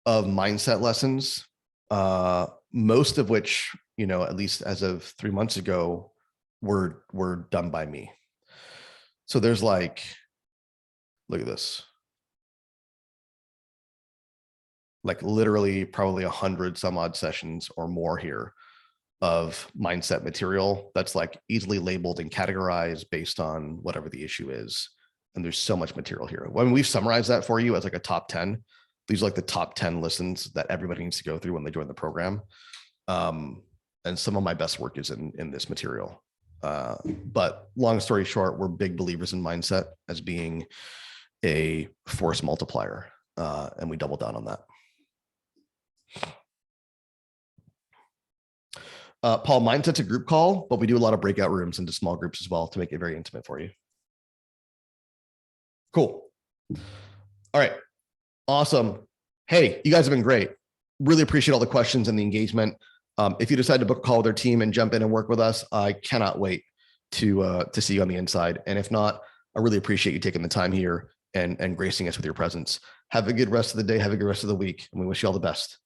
S1: of mindset lessons, most of which, at least as of 3 months ago, were done by me. So there's look at this. Literally probably 100 some odd sessions or more here of mindset material that's easily labeled and categorized based on whatever the issue is. And there's so much material here. When we've summarized that for you as a top 10, these are the top 10 listens that everybody needs to go through when they join the program. And some of my best work is in this material. But long story short, we're big believers in mindset as being a force multiplier. And we double down on that. Paul, mindset's a group call, but we do a lot of breakout rooms into small groups as well to make it very intimate for you. Cool. All right. Awesome. Hey, you guys have been great. Really appreciate all the questions and the engagement. If you decide to book a call with our team and jump in and work with us, I cannot wait to see you on the inside. And if not, I really appreciate you taking the time here and gracing us with your presence. Have a good rest of the day. Have a good rest of the week. And we wish you all the best.